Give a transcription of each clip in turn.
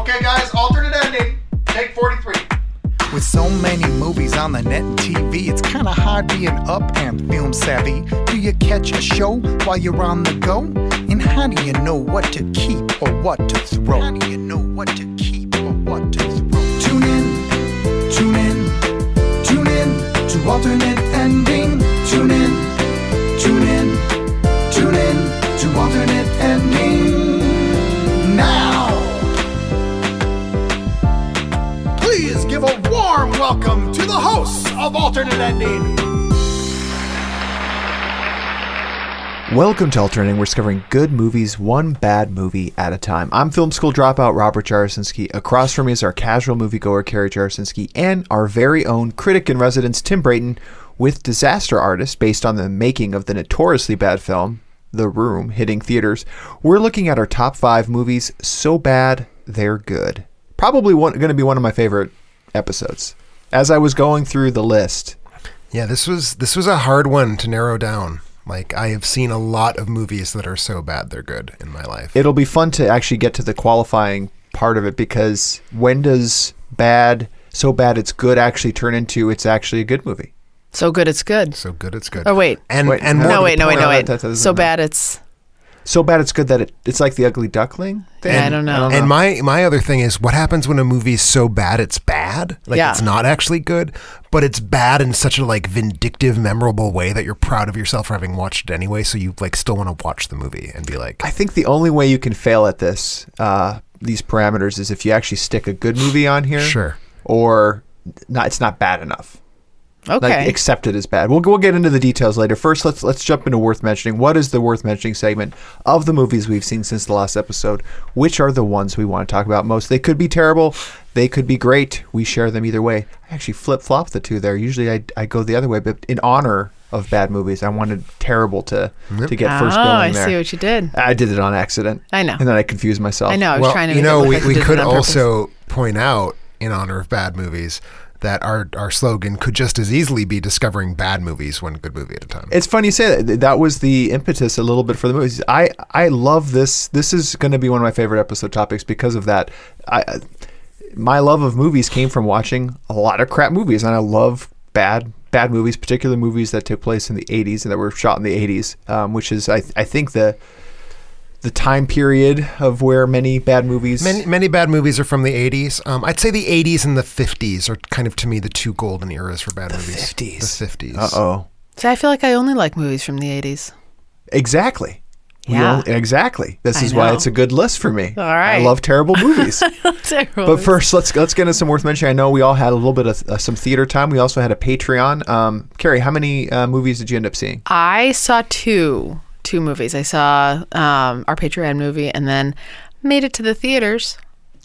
Okay, guys, alternate ending. Take 43. With so many movies on the net and TV, it's kinda hard being up and film savvy. Do you catch a show while you're on the go? And how do you know what to keep or what to throw? How do you know what to keep or what to throw? Tune in, tune in, tune in to alternate ending. Tune in, tune in, tune in to alternate ending. Now! Please give a warm welcome to the hosts of Alternate Ending. Welcome to Alternate Ending. We're discovering good movies, one bad movie at a time. I'm film school dropout Robert Jarosinski. Across from me is our casual moviegoer Carrie Jarosinski and our very own critic in residence Tim Brayton with Disaster Artist, based on the making of the notoriously bad film The Room hitting theaters. We're looking at our top 5 movies so bad they're good. Probably going to be one of my favorite episodes. As I was going through the list. Yeah, this was a hard one to narrow down. Like, I have seen a lot of movies that are so bad they're good in my life. It'll be fun to actually get to the qualifying part of it, because when does so bad it's good actually turn into it's actually a good movie? So good it's good. So good it's good. Oh, wait. And wait. So bad it's... So bad it's good that it's like the Ugly Duckling thing? Yeah, I don't know. And my other thing is, what happens when a movie's so bad it's bad? Like, it's not actually good, but it's bad in such a like vindictive, memorable way that you're proud of yourself for having watched it anyway, so you like still want to watch the movie and be like... I think the only way you can fail at this, these parameters, is if you actually stick a good movie on here. Sure. Or it's not bad enough. Okay. Like, accept it as bad. We'll get into the details later. First, let's jump into worth mentioning. What is the worth mentioning segment of the movies we've seen since the last episode? Which are the ones we want to talk about most? They could be terrible. They could be great. We share them either way. I actually flip-flop the two there. Usually I go the other way, but in honor of bad movies, I wanted terrible to get first billing there. I see what you did. I did it on accident. I know. And then I confused myself. I know. I was trying to... we could also point out, in honor of bad movies, that our slogan could just as easily be discovering bad movies one good movie at a time. It's funny you say that. That was the impetus a little bit for the movies. I love this. This is going to be one of my favorite episode topics because of that. My love of movies came from watching a lot of crap movies, and I love bad movies, particularly movies that took place in the 80s and that were shot in the 80s, which is, I think, the time period of where many bad movies... Many bad movies are from the 80s. I'd say the 80s and the 50s are kind of, to me, the two golden eras for bad movies. The 50s. The 50s. Uh-oh. See, I feel like I only like movies from the 80s. Exactly. Yeah. Exactly. This is why it's a good list for me. All right. I love terrible movies. But first, let's get into some worth mentioning. I know we all had a little bit of some theater time. We also had a Patreon. Carrie, how many movies did you end up seeing? I saw two movies. I saw our Patreon movie and then made it to the theaters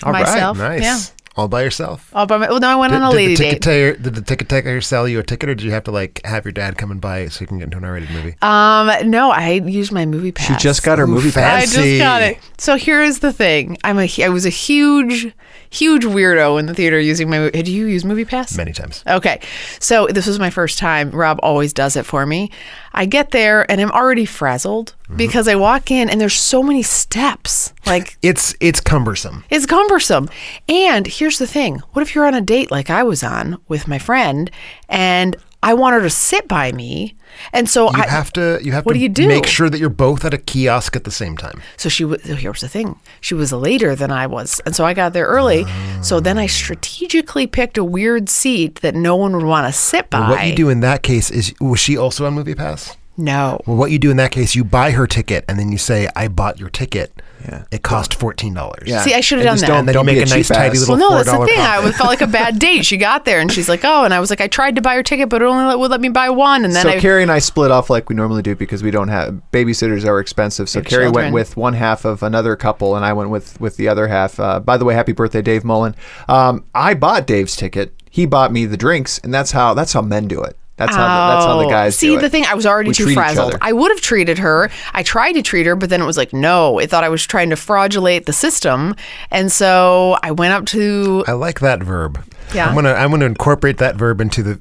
myself. Right, nice. Yeah. All by yourself? Well, no, I went on a lady date. Did the ticket taker sell you a ticket, or did you have to like have your dad come and buy it so you can get into an R-rated movie? No, I used my movie pass. She just got her movie pass. I just got it. So here's the thing. I was a huge weirdo in the theater using my... Did you use movie pass? Many times. Okay. So this was my first time. Rob always does it for me. I get there and I'm already frazzled because I walk in and there's so many steps. Like it's cumbersome. It's cumbersome. And here's the thing. What if you're on a date like I was on with my friend and I want her to sit by me? And so you have to what do you do? Make sure that you're both at a kiosk at the same time. So here's the thing. She was later than I was. And so I got there early. So then I strategically picked a weird seat that no one would want to sit by. Well, what you do in that case is, was she also on Movie Pass? No. Well, what you do in that case, you buy her ticket and then you say, I bought your ticket. Yeah. It cost $14. Yeah. See, I should have done that. And then you make a nice, tidy little $4 Well, no, that's the thing. profit. I felt like a bad date. She got there and she's like, oh, and I was like, I tried to buy her ticket, but it only would let me buy one. And then Carrie and I split off like we normally do because we don't have... Babysitters are expensive. So Carrie went with one half of another couple and I went with the other half. By the way, happy birthday, Dave Mullen. I bought Dave's ticket. He bought me the drinks, and that's how men do it. That's how the guys do it. See, the thing, I was already too frazzled. I would have treated her. I tried to treat her, but then it was like, no. It thought I was trying to fraudulate the system. And so I went up to... I like that verb. Yeah. I'm gonna incorporate that verb into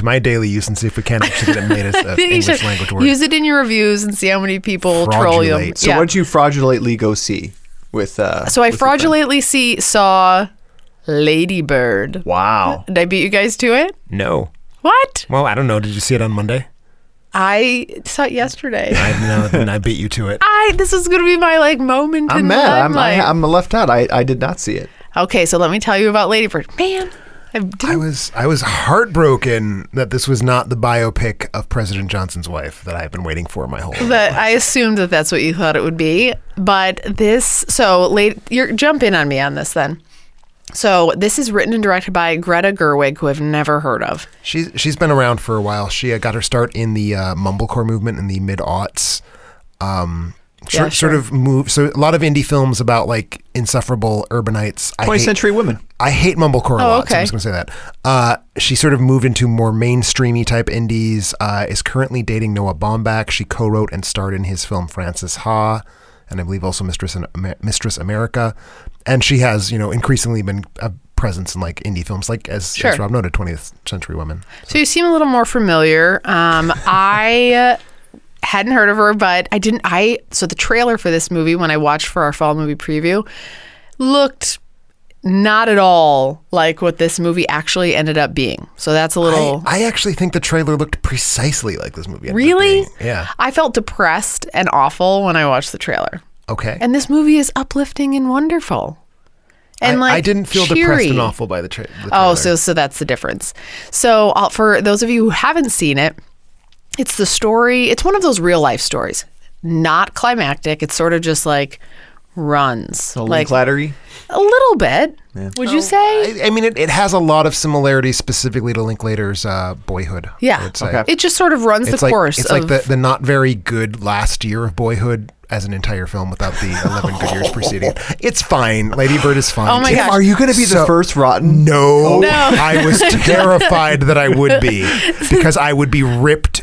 my daily use and see if we can actually get it made as an English language word. Use it in your reviews and see how many people troll you. Fraudulate. So what did you fraudulately go see? with. So I fraudulently saw Ladybird. Wow. Did I beat you guys to it? No. What? Well, I don't know. Did you see it on Monday? I saw it yesterday. Then I beat you to it. This is going to be my moment. I'm mad. I'm left out. I did not see it. Okay, so let me tell you about Ladybird. Man, I was heartbroken that this was not the biopic of President Johnson's wife that I've been waiting for my whole life. I assumed that's what you thought it would be, but jump in on me on this then. So this is written and directed by Greta Gerwig, who I've never heard of. She's been around for a while. She got her start in the mumblecore movement in the mid-aughts. Sort of moved. So a lot of indie films about like insufferable urbanites. 20th century women. I hate mumblecore a lot, okay. so I'm just going to say that. She sort of moved into more mainstreamy type indies, is currently dating Noah Baumbach. She co-wrote and starred in his film Frances Ha, and I believe also Mistress America. And she has, increasingly been a presence in like indie films, like as Rob noted, 20th century women. So you seem a little more familiar. I hadn't heard of her, but so the trailer for this movie, when I watched for our fall movie preview, looked not at all like what this movie actually ended up being. So that's a little... I actually think the trailer looked precisely like this movie ended Really? up being. Yeah. I felt depressed and awful when I watched the trailer. Okay. And this movie is uplifting and wonderful. And I didn't feel cheery. Depressed and awful by the trailer. Oh, so that's the difference. So for those of you who haven't seen it, it's the story. It's one of those real life stories. Not climactic. It's sort of just like runs. Like Linklater-y? A little bit. Yeah. Would you say? I mean, it has a lot of similarities specifically to Linklater's Boyhood. Yeah. I would say. Okay. It just sort of runs the course. It's like the not very good last year of Boyhood as an entire film without the 11 good years preceding it. It's fine. Ladybird is fine. Oh my gosh. Are you going to be the first rotten? No. I was terrified that I would be, because I would be ripped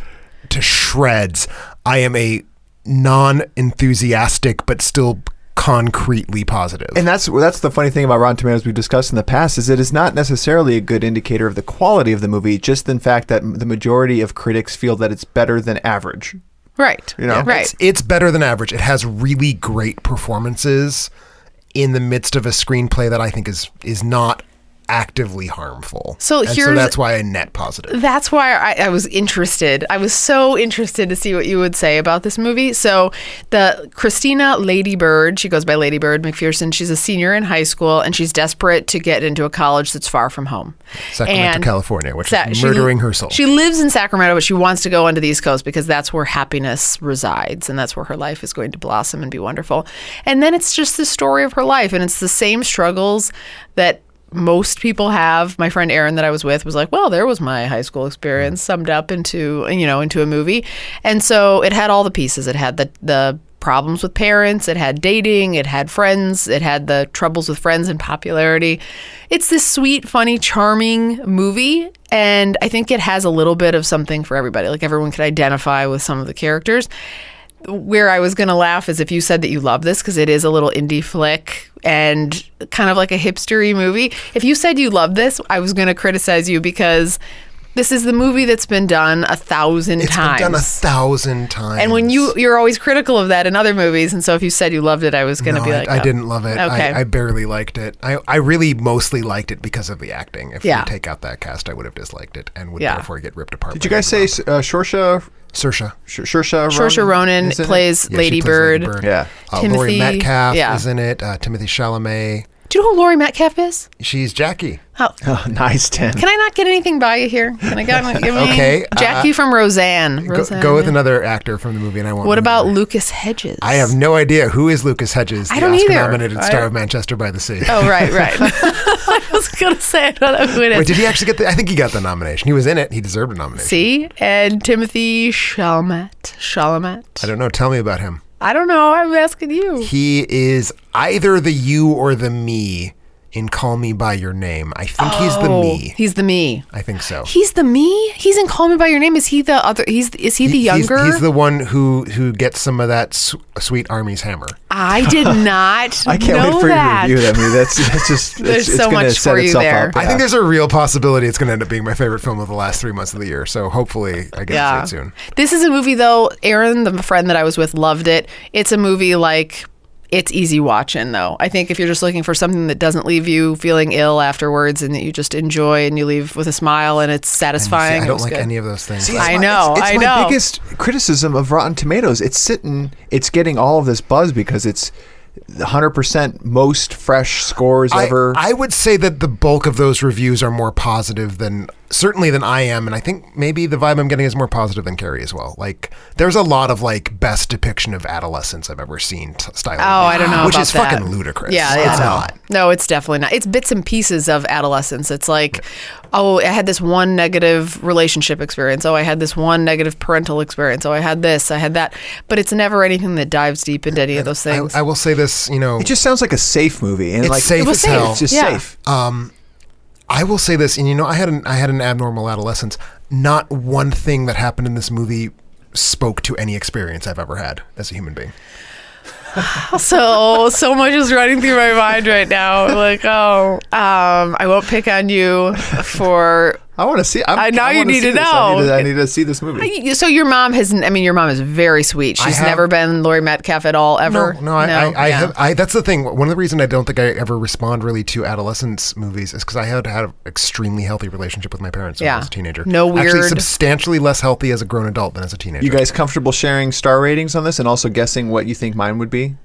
to shreds. I am a non-enthusiastic but still concretely positive. And that's the funny thing about Rotten Tomatoes we've discussed in the past, is it is not necessarily a good indicator of the quality of the movie, just in fact that the majority of critics feel that it's better than average. Right. Right. It's better than average. It has really great performances in the midst of a screenplay that I think is not actively harmful. So that's why I net positive. That's why I was interested. I was so interested to see what you would say about this movie. So the Christina Ladybird, she goes by Ladybird McPherson, she's a senior in high school, and she's desperate to get into a college that's far from home. Sacramento, California, which is murdering her soul. She lives in Sacramento, but she wants to go onto the East Coast because that's where happiness resides, and that's where her life is going to blossom and be wonderful. And then it's just the story of her life, and it's the same struggles that most people have. My friend Erin that I was with was like, well, there was my high school experience summed up into a movie. And so it had all the pieces. It had the problems with parents, it had dating, it had friends, it had the troubles with friends and popularity. It's this sweet, funny, charming movie, and I think it has a little bit of something for everybody. Like, everyone could identify with some of the characters. Where I was going to laugh is if you said that you love this, because it is a little indie flick and kind of like a hipstery movie. If you said you love this, I was going to criticize you, because this is the movie that's been done 1,000 times. It's been done 1,000 times. And when you're always critical of that in other movies, and so if you said you loved it, I was going to be like, I didn't love it. Okay. I barely liked it. I really mostly liked it because of the acting. If you take out that cast, I would have disliked it and would therefore get ripped apart. Did you guys say Saoirse Ronan plays Ladybird. Yeah. Laurie Metcalf is in it. Timothée Chalamet. Do you know who Laurie Metcalf is? She's Jackie. Oh, nice, Tim. Can I not get anything by you here? Can I give me Jackie from Roseanne? Go with another actor from the movie, and I won't. What about Lucas Hedges? I have no idea who is Lucas Hedges. I don't either. The Oscar-nominated star of Manchester by the Sea. Oh, right. I was gonna say I don't know who it is. Wait, did he actually get I think he got the nomination. He was in it. He deserved a nomination. See, and Timothée Chalamet. I don't know. Tell me about him. I don't know. I'm asking you. He is either the you or the me in Call Me By Your Name. I think he's the me. He's the me. I think so. He's the me? He's in Call Me By Your Name. Is he the other? Is he the younger? He's the one who gets some of that sweet Army's hammer. I did not I can't wait for you to review that movie. That's just there's it's so going to much set for you itself there. up. I think there's a real possibility it's going to end up being my favorite film of the last 3 months of the year. So hopefully I get to see it soon. This is a movie, though. Erin, the friend that I was with, loved it. It's a movie like It's easy watching, though. I think if you're just looking for something that doesn't leave you feeling ill afterwards and that you just enjoy and you leave with a smile and it's satisfying. I don't like any of those things. See, I know. It's my biggest criticism of Rotten Tomatoes. It's getting all of this buzz because it's 100% most fresh scores ever. I would say that the bulk of those reviews are more positive than I am, and I think maybe the vibe I'm getting is more positive than Carrie as well. Like, there's a lot of like best depiction of adolescence I've ever seen style. I don't know which about is that. fucking ludicrous. Yeah, it's not. No, it's definitely not. It's bits and pieces of adolescence. It's like, I had this one negative relationship experience. I had this one negative parental experience. I had this, I had that. But it's never anything that dives deep into any of those things. I will say this, it just sounds like a safe movie, and it's like safe as hell. It's just safe. I will say this, and I had an abnormal adolescence. Not one thing that happened in this movie spoke to any experience I've ever had as a human being. So much is running through my mind right now. Like, I won't pick on you for. I want to see. Now you need to know. I need to see this movie. So your mom your mom is very sweet. She's never been Laurie Metcalf at all, ever. No. I that's the thing. One of the reasons I don't think I ever respond really to adolescence movies is because I had an extremely healthy relationship with my parents when I was a teenager. No weird. Actually, substantially less healthy as a grown adult than as a teenager. You guys comfortable sharing star ratings on this and also guessing what you think mine would be?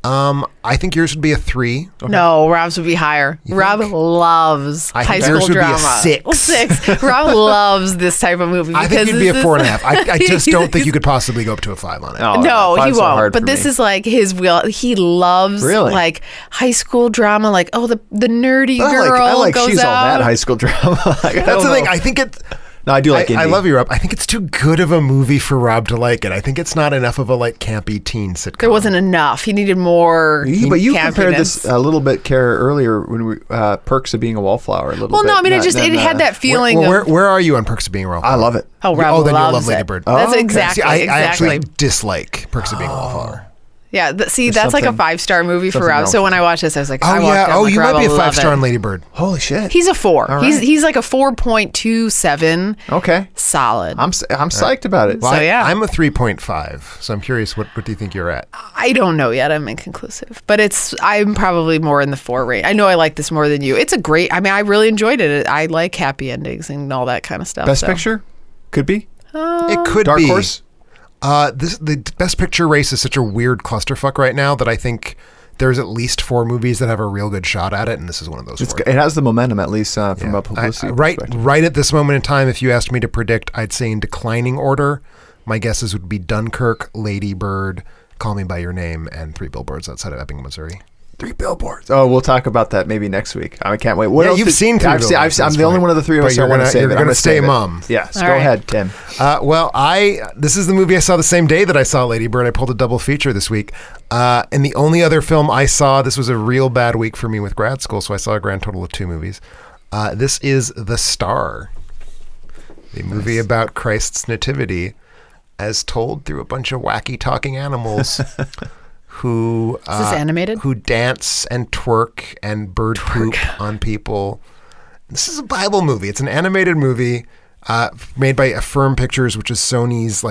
I think yours would be a 3. Okay. No, Rob's would be higher. Rob loves high school drama. I think yours would be a 6. Rob loves this type of movie. I think you'd be a 4.5. I just don't think you could possibly go up to a 5 on it. No, he won't. But this is like his wheel. He loves like high school drama. Like, the nerdy girl I like goes she's out. all that high school drama. That's the thing. I think it. No, I do like indie. I love you, Rob. I think it's too good of a movie for Rob to like it. I think it's not enough of a campy teen sitcom. There wasn't enough. He needed more. But you campiness. compared this a little bit, Kara, earlier when we Perks of Being a Wallflower. A little bit. Well, no, I mean it had that feeling. Where are you on Perks of Being a Wallflower? I love it. Rob then loves you love Ladybird. That's exactly. See, I actually dislike Perks of Being a Wallflower. Yeah, that's like a 5-star movie for Rob. So when I watched this, I was like, you might be a 5-star on Ladybird. Holy shit. He's a 4. Right. He's like a 4.27. Okay. Solid. I'm psyched about it. Well, I'm a 3.5. So I'm curious, what do you think you're at? I don't know yet. I'm inconclusive. But I'm probably more in the 4 range. I know I like this more than you. It's a great, I really enjoyed it. I like happy endings and all that kind of stuff. Best Picture? Could be. It could Dark be. Horse? The Best Picture race is such a weird clusterfuck right now that I think there's at least 4 movies that have a real good shot at it, and this is one of those 4. It has the momentum, at least from a publicity perspective. Right at this moment in time, if you asked me to predict, I'd say in declining order, my guesses would be Dunkirk, Lady Bird, Call Me By Your Name, and 3 Billboards Outside of Ebbing, Missouri. 3 Billboards. Oh, we'll talk about that maybe next week. I can't wait. What else you've seen 3 Billboards. I'm the only one of the 3 of us who want to say You're going to stay mum. Yes, go ahead, Tim. This is the movie I saw the same day that I saw Lady Bird. I pulled a double feature this week. And the only other film I saw, this was a real bad week for me with grad school, so I saw a grand total of 2 movies. This is The Star, the movie about Christ's nativity, as told through a bunch of wacky talking animals. Who is this animated? Who dance and twerk and bird poop on people. This is a Bible movie. It's an animated movie made by Affirm Pictures, which is Sony's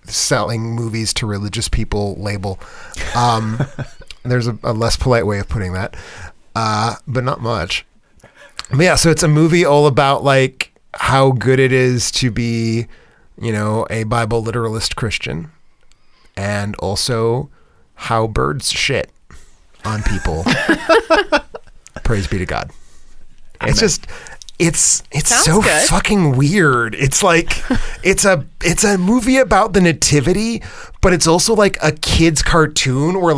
selling movies to religious people label. There's a less polite way of putting that, but not much. But yeah, so it's a movie all about how good it is to be, a Bible literalist Christian, and also how birds shit on people. Praise be to God. Amen. It's so good. fucking weird. It's it's a movie about the nativity, but it's also like a kid's cartoon where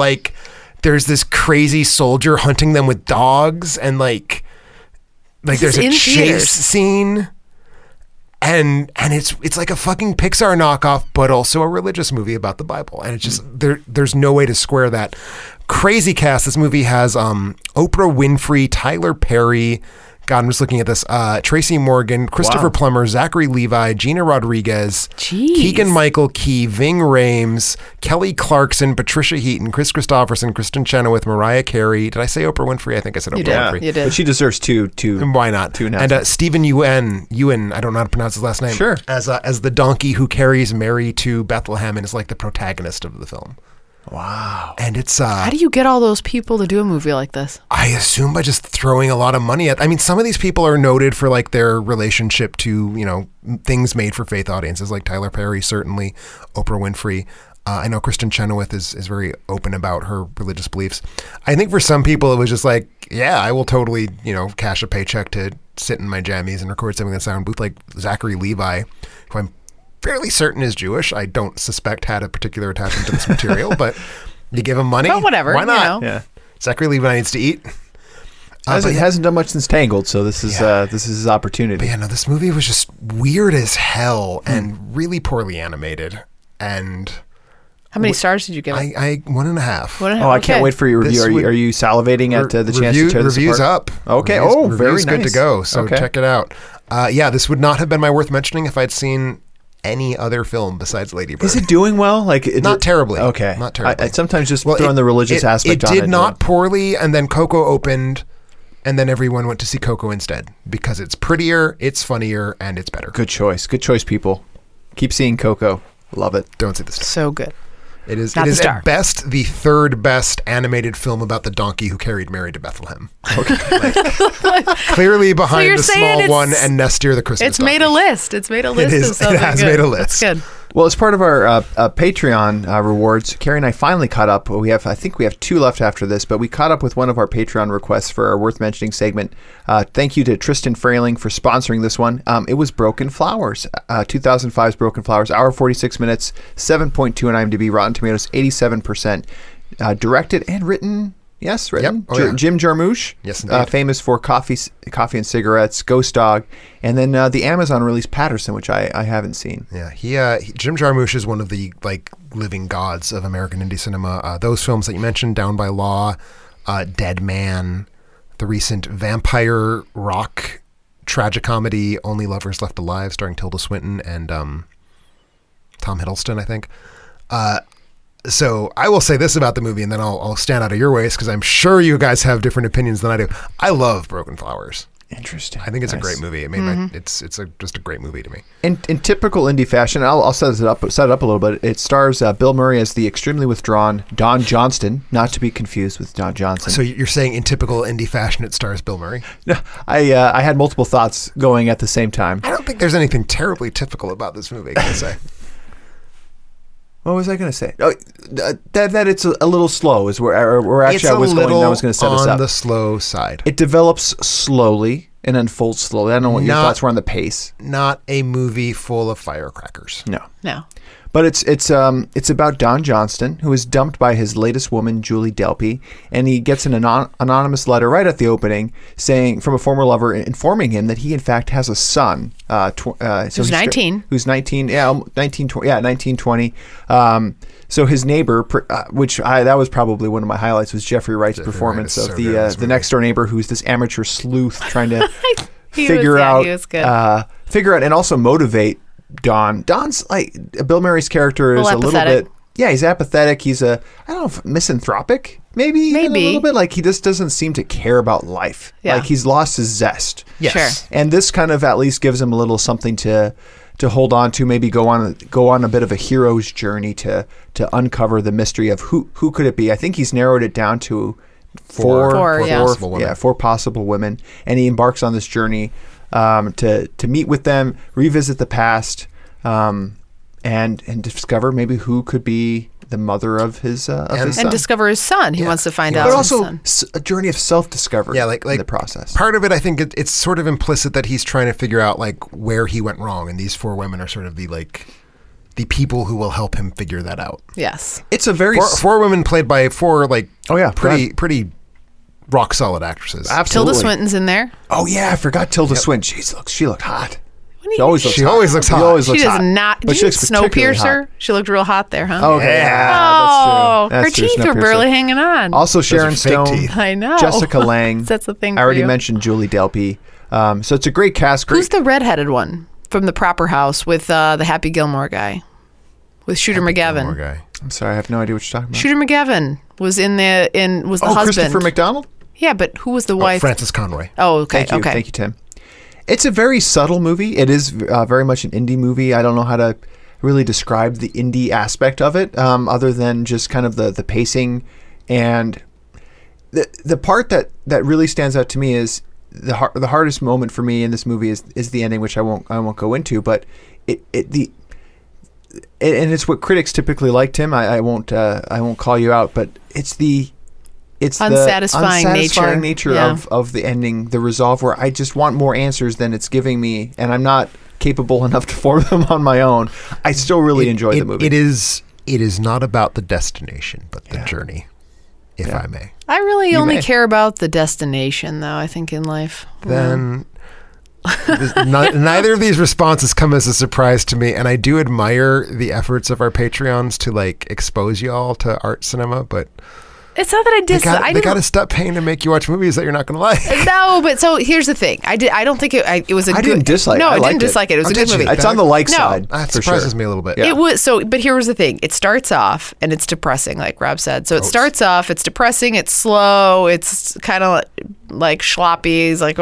there's this crazy soldier hunting them with dogs, and there's a chase scene. And it's like a fucking Pixar knockoff, but also a religious movie about the Bible. And it's just there's no way to square that. Crazy cast. This movie has Oprah Winfrey, Tyler Perry. God, I'm just looking at this. Tracy Morgan, Christopher Plummer, Zachary Levi, Gina Rodriguez, Keegan-Michael Key, Ving Rhames, Kelly Clarkson, Patricia Heaton, Chris Christopherson, Kristen Chenoweth, Mariah Carey. Did I say Oprah Winfrey? I think I said Oprah Winfrey. You did. But she deserves two. And why not? 2 and Stephen Ewan, I don't know how to pronounce his last name. Sure. As the donkey who carries Mary to Bethlehem and is the protagonist of the film. Wow. And it's How do you get all those people to do a movie like this? I assume by just throwing a lot of money at. I mean, some of these people are noted for like their relationship to things made for faith audiences, like Tyler Perry, certainly Oprah Winfrey. I know Kristen Chenoweth is very open about her religious beliefs. I think for some people it was just like, yeah, I will totally cash a paycheck to sit in my jammies and record something in the sound booth, like Zachary Levi, who I'm fairly certain is Jewish. I don't suspect had a particular attachment to this material, but you give him money. Well, whatever. Why not? Yeah. Zachary Levi needs to eat. Hasn't done much since Tangled, so this is his opportunity. But yeah, no, this movie was just weird as hell and really poorly animated. And how many stars did you give it? I 1.5. I can't wait for your review. Are you salivating at the chance to tear this reviews apart? up? Okay. Reviews very nice. good to go. So okay. Check it out. This would not have been my worth mentioning if I'd seen any other film besides Ladybird. Is it doing well? Not terribly. Okay. Not terribly. I sometimes just throwing the religious aspect on it. It did not poorly, and then Coco opened, and then everyone went to see Coco instead because it's prettier, it's funnier, and it's better. Good choice, people. Keep seeing Coco. Love it. Don't see this. So good. It is Not the star. at best the third best animated film about the donkey who carried Mary to Bethlehem. Okay. clearly behind the small one and Nestor the Christmas It's made a donkey. list. It's made a list of something It has good. made a list. That's good. Well, as part of our Patreon rewards, Carrie and I finally caught up. I think we have 2 left after this, but we caught up with one of our Patreon requests for our worth mentioning segment. Thank you to Tristan Frayling for sponsoring this one. It was Broken Flowers, 2005's Broken Flowers, hour 46 minutes, 7.2 on IMDb, Rotten Tomatoes 87%, directed and written. Yes, written. Yep. Jim Jarmusch, yes, indeed. famous for Coffee and Cigarettes, Ghost Dog, and then the Amazon release Patterson, which I haven't seen. Yeah, Jim Jarmusch is one of the living gods of American indie cinema. Those films that you mentioned, Down by Law, Dead Man, the recent vampire rock tragicomedy Only Lovers Left Alive, starring Tilda Swinton and Tom Hiddleston, I think. So I will say this about the movie, and then I'll stand out of your ways because I'm sure you guys have different opinions than I do. I love Broken Flowers. Interesting. I think it's a great movie. I mean, it's just a great movie to me. In typical indie fashion, I'll set it up a little bit. It stars Bill Murray as the extremely withdrawn Don Johnston, not to be confused with Don Johnson. So you're saying in typical indie fashion, it stars Bill Murray? No, I had multiple thoughts going at the same time. I don't think there's anything terribly typical about this movie, can I say? What was I going to say? Oh, that it's a little slow is where actually I was going to set us up. On the slow side. It develops slowly and unfolds slowly. I don't know what your thoughts were on the pace. Not a movie full of firecrackers. No. But it's about Don Johnston, who is dumped by his latest woman, Julie Delpy, and he gets an anonymous letter right at the opening saying from a former lover informing him that he in fact has a son. Who's 19. Who's 19? Yeah, 1920. So his neighbor, that was probably one of my highlights, was Jeffrey Wright's performance of the next door neighbor, who's this amateur sleuth trying to figure out and also motivate Don's Bill Murray's character is a little bit. Yeah, he's apathetic. He's misanthropic. Maybe a little bit. He just doesn't seem to care about life. Yeah. He's lost his zest. Yes. Sure. And this kind of at least gives him a little something to hold on to. Maybe go on a bit of a hero's journey to uncover the mystery of who could it be. I think he's narrowed it down to four possible women. Yeah, 4 possible women, and he embarks on this journey to meet with them, revisit the past, and discover maybe who could be the mother of his son. And discover his son. He wants to find out but his also son. A journey of self-discovery in the process. Part of it, I think it's sort of implicit that he's trying to figure out where he went wrong, and these 4 women are sort of the people who will help him figure that out. Yes. It's a very... 4 women played by 4 pretty rock solid actresses. Absolutely. Tilda Swinton's in there. Oh yeah, I forgot Tilda Swinton. She looked hot. She always looks hot. She does not. But Did you she looks particularly Snowpiercer? hot. She looked real hot there, huh? Okay, Oh, that's true. her teeth are barely hanging on. Also, Sharon are fake Stone, teeth. I know. Jessica Lange. That's the thing. I already for you. mentioned Julie Delpy. So it's a great cast. Who's the redheaded one from the Proper House with the Happy Gilmore guy? With Shooter McGavin. Guy. I'm sorry, I have no idea what you're talking about. Shooter McGavin was was the husband. Christopher McDonald? Yeah, but who was the wife? Frances Conroy. Oh, okay. Thank you, Tim. It's a very subtle movie. It is very much an indie movie. I don't know how to really describe the indie aspect of it, other than just kind of the pacing. And the part that really stands out to me is the hardest moment for me in this movie is the ending, which I won't go into, but and it's what critics typically like, Tim. I won't call you out, but it's the unsatisfying nature of the ending, the resolve, where I just want more answers than it's giving me, and I'm not capable enough to form them on my own. I still really enjoy the movie. It is not about the destination, but the journey, if I may. I really only care about the destination, though, I think, in life. Then neither of these responses come as a surprise to me, and I do admire the efforts of our Patreons to like expose you all to art cinema, but it's not that I dislike. They got to stop paying to make you watch movies that you're not going to like. No, but so here's the thing. I don't think it was a good. I didn't dislike it. No, I didn't dislike it. It was a good movie. It's on the side. That surprises me a little bit. Yeah. It was but here was the thing. It starts off and it's depressing, like Rob said. So it starts off, it's depressing, it's slow, it's kind of like schloppy. He's like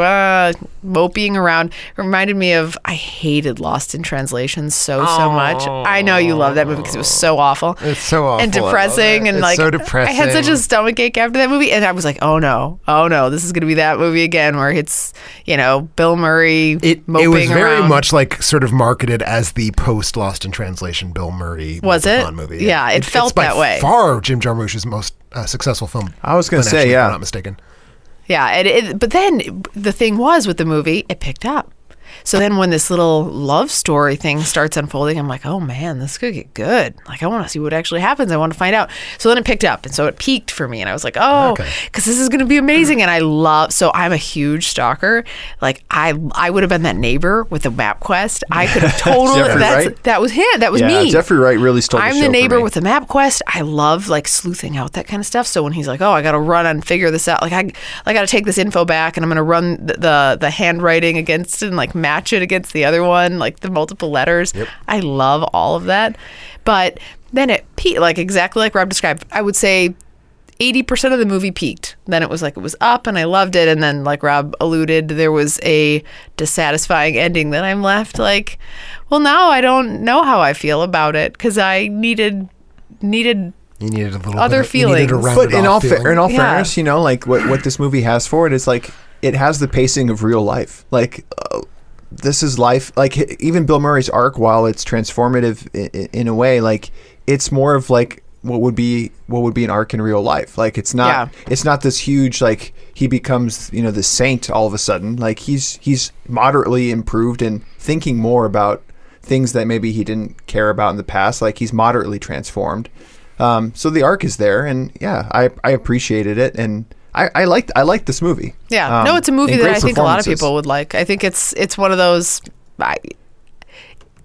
moping around. It reminded me of, I hated Lost in Translation so much. I know you love that movie because it was so awful. It's so awful and depressing, and it's so depressing. I had such a stomachache after that movie, and I was like, oh no, this is going to be that movie again where it's Bill Murray moping It was very around. much like sort of marketed as the post Lost in Translation Bill Murray movie. Yeah, it felt that way. It's by far Jim Jarmusch's most successful film. I was going to say, if I'm not mistaken. Yeah, but then the thing was with the movie, it picked up. So then when this little love story thing starts unfolding, I'm like, oh man, this could get good. Like, I want to see what actually happens. I want to find out. So then it picked up. And so it peaked for me. And I was like, because this is going to be amazing. And so I'm a huge stalker. Like, I would have been that neighbor with the MapQuest. I could have totally, that was him. That was me. Jeffrey Wright really stole the show. I'm the neighbor with the MapQuest. I love like sleuthing out that kind of stuff. So when he's like, oh, I got to run and figure this out. Like, I got to take this info back and I'm going to run the handwriting against it and like match it against the other one, like the multiple letters. Yep. I love all of that. But then it peaked, like exactly like Rob described. I would say 80% of the movie peaked. Then it was up and I loved it. And then like Rob alluded, there was a dissatisfying ending that I'm left like, well, now I don't know how I feel about it because I needed you needed a little other feelings. But in all fairness, like what this movie has for it is like, it has the pacing of real life. Like, this is life. Like, even Bill Murray's arc, while it's transformative in a way, like it's more of like what would be an arc in real life. Like, it's not this huge, like he becomes the saint all of a sudden. Like, he's moderately improved and thinking more about things that maybe he didn't care about in the past. Like, he's moderately transformed. So the arc is there, and I appreciated it, and I liked this movie. Yeah, no, it's a movie that I think a lot of people would like. I think it's one of those.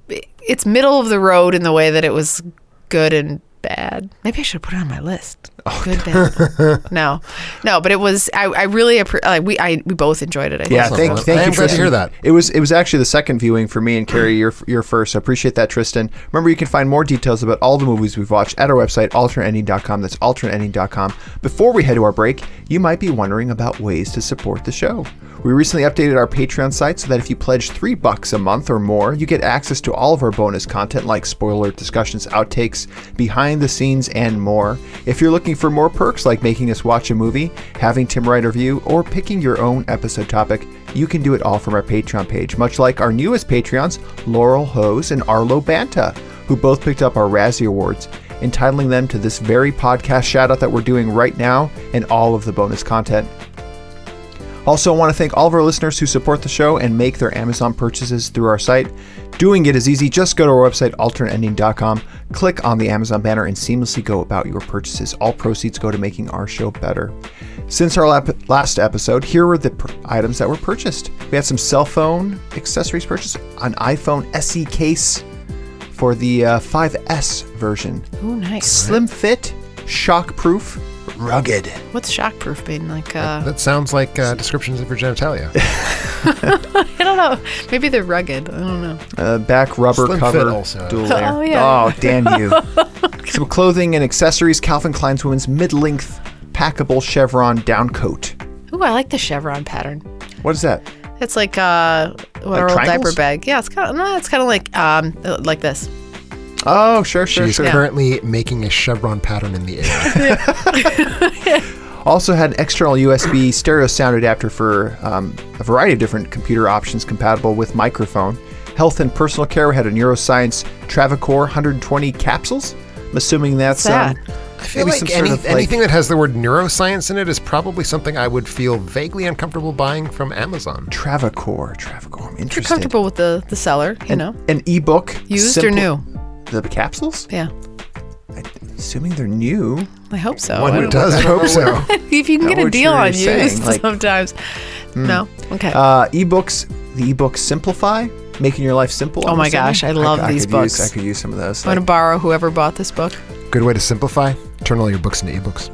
It's middle of the road in the way that it was good and bad. Maybe I should put it on my list. Good, bad. No, but it was. I really we both enjoyed it. I think. Yeah, thank you. I'm glad to hear that. It was actually the second viewing for me, and Carrie, you're first. So appreciate that, Tristan. Remember, you can find more details about all the movies we've watched at our website, alternateending.com. That's alternateending.com. Before we head to our break, you might be wondering about ways to support the show. We recently updated our Patreon site so that if you pledge $3 a month or more, you get access to all of our bonus content like spoiler discussions, outtakes, behind the scenes, and more. If you're looking for more perks like making us watch a movie, having Tim write a review, or picking your own episode topic, you can do it all from our Patreon page, much like our newest Patreons, Laurel Hose and Arlo Banta, who both picked up our Razzie Awards, entitling them to this very podcast shout-out that we're doing right now and all of the bonus content. Also, I want to thank all of our listeners who support the show and make their Amazon purchases through our site. Doing it is easy. Just go to our website, alternateending.com, click on the Amazon banner, and seamlessly go about your purchases. All proceeds go to making our show better. Since our last episode, here were the items that were purchased. We had some cell phone accessories purchased, an iPhone SE case for the 5S version. Oh, nice. Slim fit, shock-proof, rugged. What's shockproof mean? Like that sounds like descriptions of your genitalia. I don't know. Maybe they're rugged. I don't know. Back rubber Slim cover, fit also. dual layer. Oh, yeah. Oh, damn you. Some clothing and accessories. Calvin Klein's women's mid-length packable chevron down coat. Ooh, I like the chevron pattern. What is that? It's like our old triangles? diaper bag. Yeah, it's kind of like this. Oh, sure. She's currently making a chevron pattern in the air. Also had an external USB stereo sound adapter for a variety of different computer options compatible with microphone. Health and personal care had a neuroscience Travacor 120 capsules. I'm assuming that's I feel like anything that has the word neuroscience in it is probably something I would feel vaguely uncomfortable buying from Amazon. Travacor. I'm interested. You're comfortable with the seller, you know. An ebook. Used or new? The capsules? Yeah. Assuming they're new. I hope so. One does hope so. If you can get a deal on used sometimes. No? Okay. Ebooks. The ebook Simplify. Making your life simple. Oh my gosh, I love these books. I could use some of those. I'm going to borrow whoever bought this book. Good way to simplify. Turn all your books into ebooks.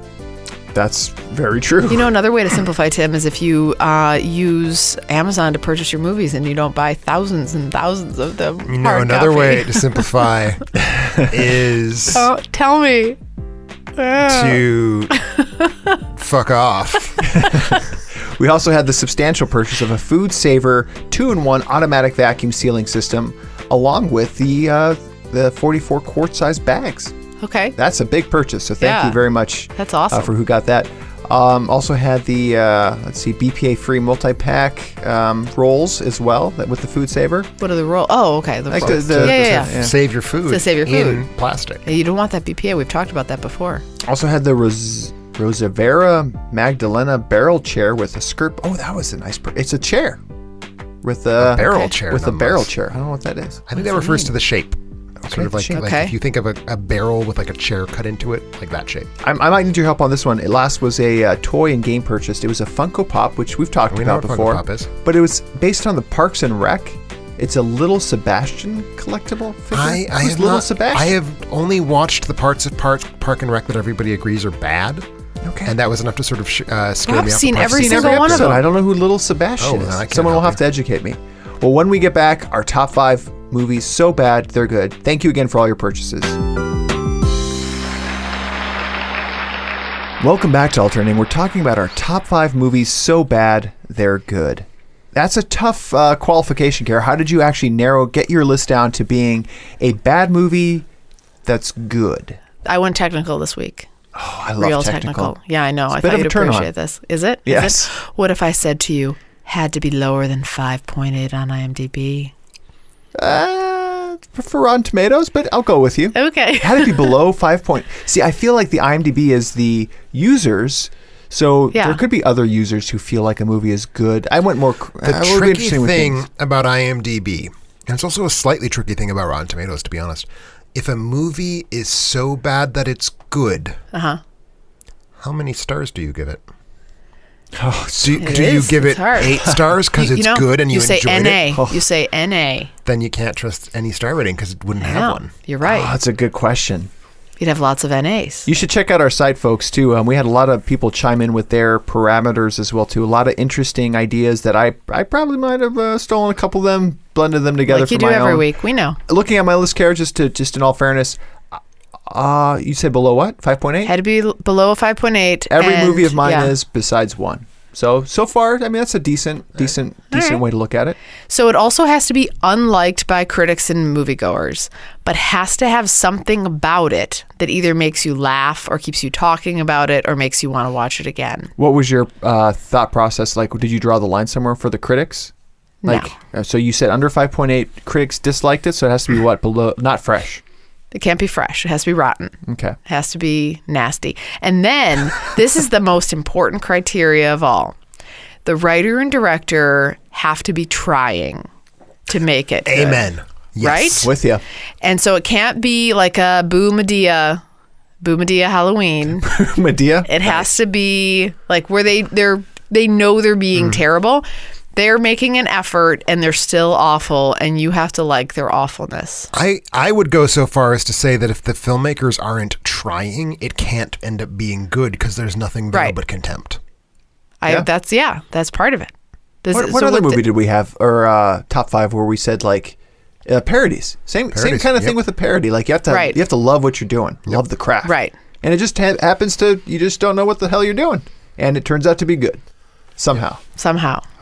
That's very true. You know, another way to simplify, Tim, is if you use Amazon to purchase your movies and you don't buy thousands and thousands of them. You know, another way to simplify is... Oh, tell me. To fuck off. We also had the substantial purchase of a Food Saver 2-in-1 automatic vacuum sealing system, along with the 44 quart-size bags. Okay. That's a big purchase, so thank you very much. That's awesome. For who got that. Also had the, BPA-free multi-pack rolls as well with the Food Saver. What are the rolls? Oh, okay. The rolls. Save your food. To save your food. In plastic. Yeah, you don't want that BPA. We've talked about that before. Also had the Rosavera Magdalena barrel chair with a skirt. Oh, that was a nice... It's a chair. With a barrel chair. With a barrel chair. I don't know what that is. I think that refers to the shape. Sort of like okay. If you think of a barrel with like a chair cut into it, like that shape. I might need your help on this one. Last was a toy and game purchased. It was a Funko Pop, which we've talked about before. Funko Pop is. But it was based on the Parks and Rec. It's a Little Sebastian collectible figure. Sebastian? I have only watched the parts of Park and Rec that everybody agrees are bad. Okay. And that was enough to sort of scare me off. I've seen every single one of them. I don't know who Little Sebastian is. Someone will have to educate me. Well, when we get back, our top 5 movies so bad they're good. Thank you again for all your purchases. Welcome back to Alternating. We're talking about our top 5 movies so bad they're good. That's a tough qualification, Kara. How did you actually get your list down to being a bad movie that's good? I went technical this week. Oh, I love Real technical. Yeah, I know. I thought you'd appreciate this. Is it? Yes. What if I said to you, had to be lower than 5.8 on IMDb? For Rotten Tomatoes, but I'll go with you. Okay. Had to be below 5 point. See, I feel like the IMDb is the users, so there could be other users who feel like a movie is good. I went more... The tricky thing about IMDb, and it's also a slightly tricky thing about Rotten Tomatoes, to be honest, if a movie is so bad that it's good, how many stars do you give it? Oh, do you give it 8 stars because it's good and you enjoyed it? Oh. You say NA. Then you can't trust any star rating because it wouldn't have one. You're right. Oh, that's a good question. You'd have lots of NAs. You should check out our site, folks, too. We had a lot of people chime in with their parameters as well, too. A lot of interesting ideas that I probably might have stolen a couple of them, blended them together for my own. Like you do every week. We know. Looking at my list, Kara, just in all fairness, you said below what? 5.8? Had to be below a 5.8. Every movie of mine is besides one. So far, I mean, that's a decent way to look at it. So it also has to be unliked by critics and moviegoers, but has to have something about it that either makes you laugh or keeps you talking about it or makes you want to watch it again. What was your thought process? Like, did you draw the line somewhere for the critics? Like, no. So you said under 5.8, critics disliked it, so it has to be what? Below, not fresh. It can't be fresh. It has to be rotten. Okay. It has to be nasty. And then this is the most important criteria of all. The writer and director have to be trying to make it good. Amen. Yes. Right? With you. And so it can't be like a Boo Medea Halloween. Medea? It has to be like where they know they're being terrible. They're making an effort and they're still awful, and you have to like their awfulness. I would go so far as to say that if the filmmakers aren't trying, it can't end up being good because there's nothing there but contempt. That's part of it. What other movie did we have, or top 5 where we said like parodies? Same kind of thing with a parody. Like you have to love what you're doing, love the craft, right? And it just happens to you just don't know what the hell you're doing, and it turns out to be good. Somehow.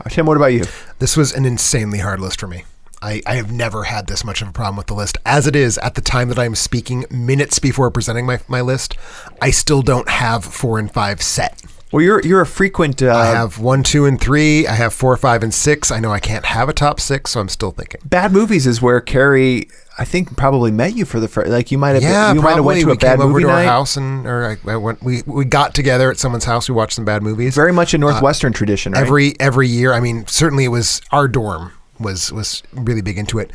Tim, what about you? This was an insanely hard list for me. I have never had this much of a problem with the list. As it is, at the time that I'm speaking, minutes before presenting my list, I still don't have 4 and 5 set. Well, you're a frequent. I have 1, 2, and 3. I have 4, 5, and 6. I know I can't have a top 6, so I'm still thinking. Bad movies is where Carrie, I think, probably met you for the first. Like you might have. Yeah, you might have went to a bad movie night. We came over to night. our house, and I went. We got together at someone's house. We watched some bad movies. Very much a Northwestern tradition, right? Every year. I mean, certainly it was our dorm was really big into it.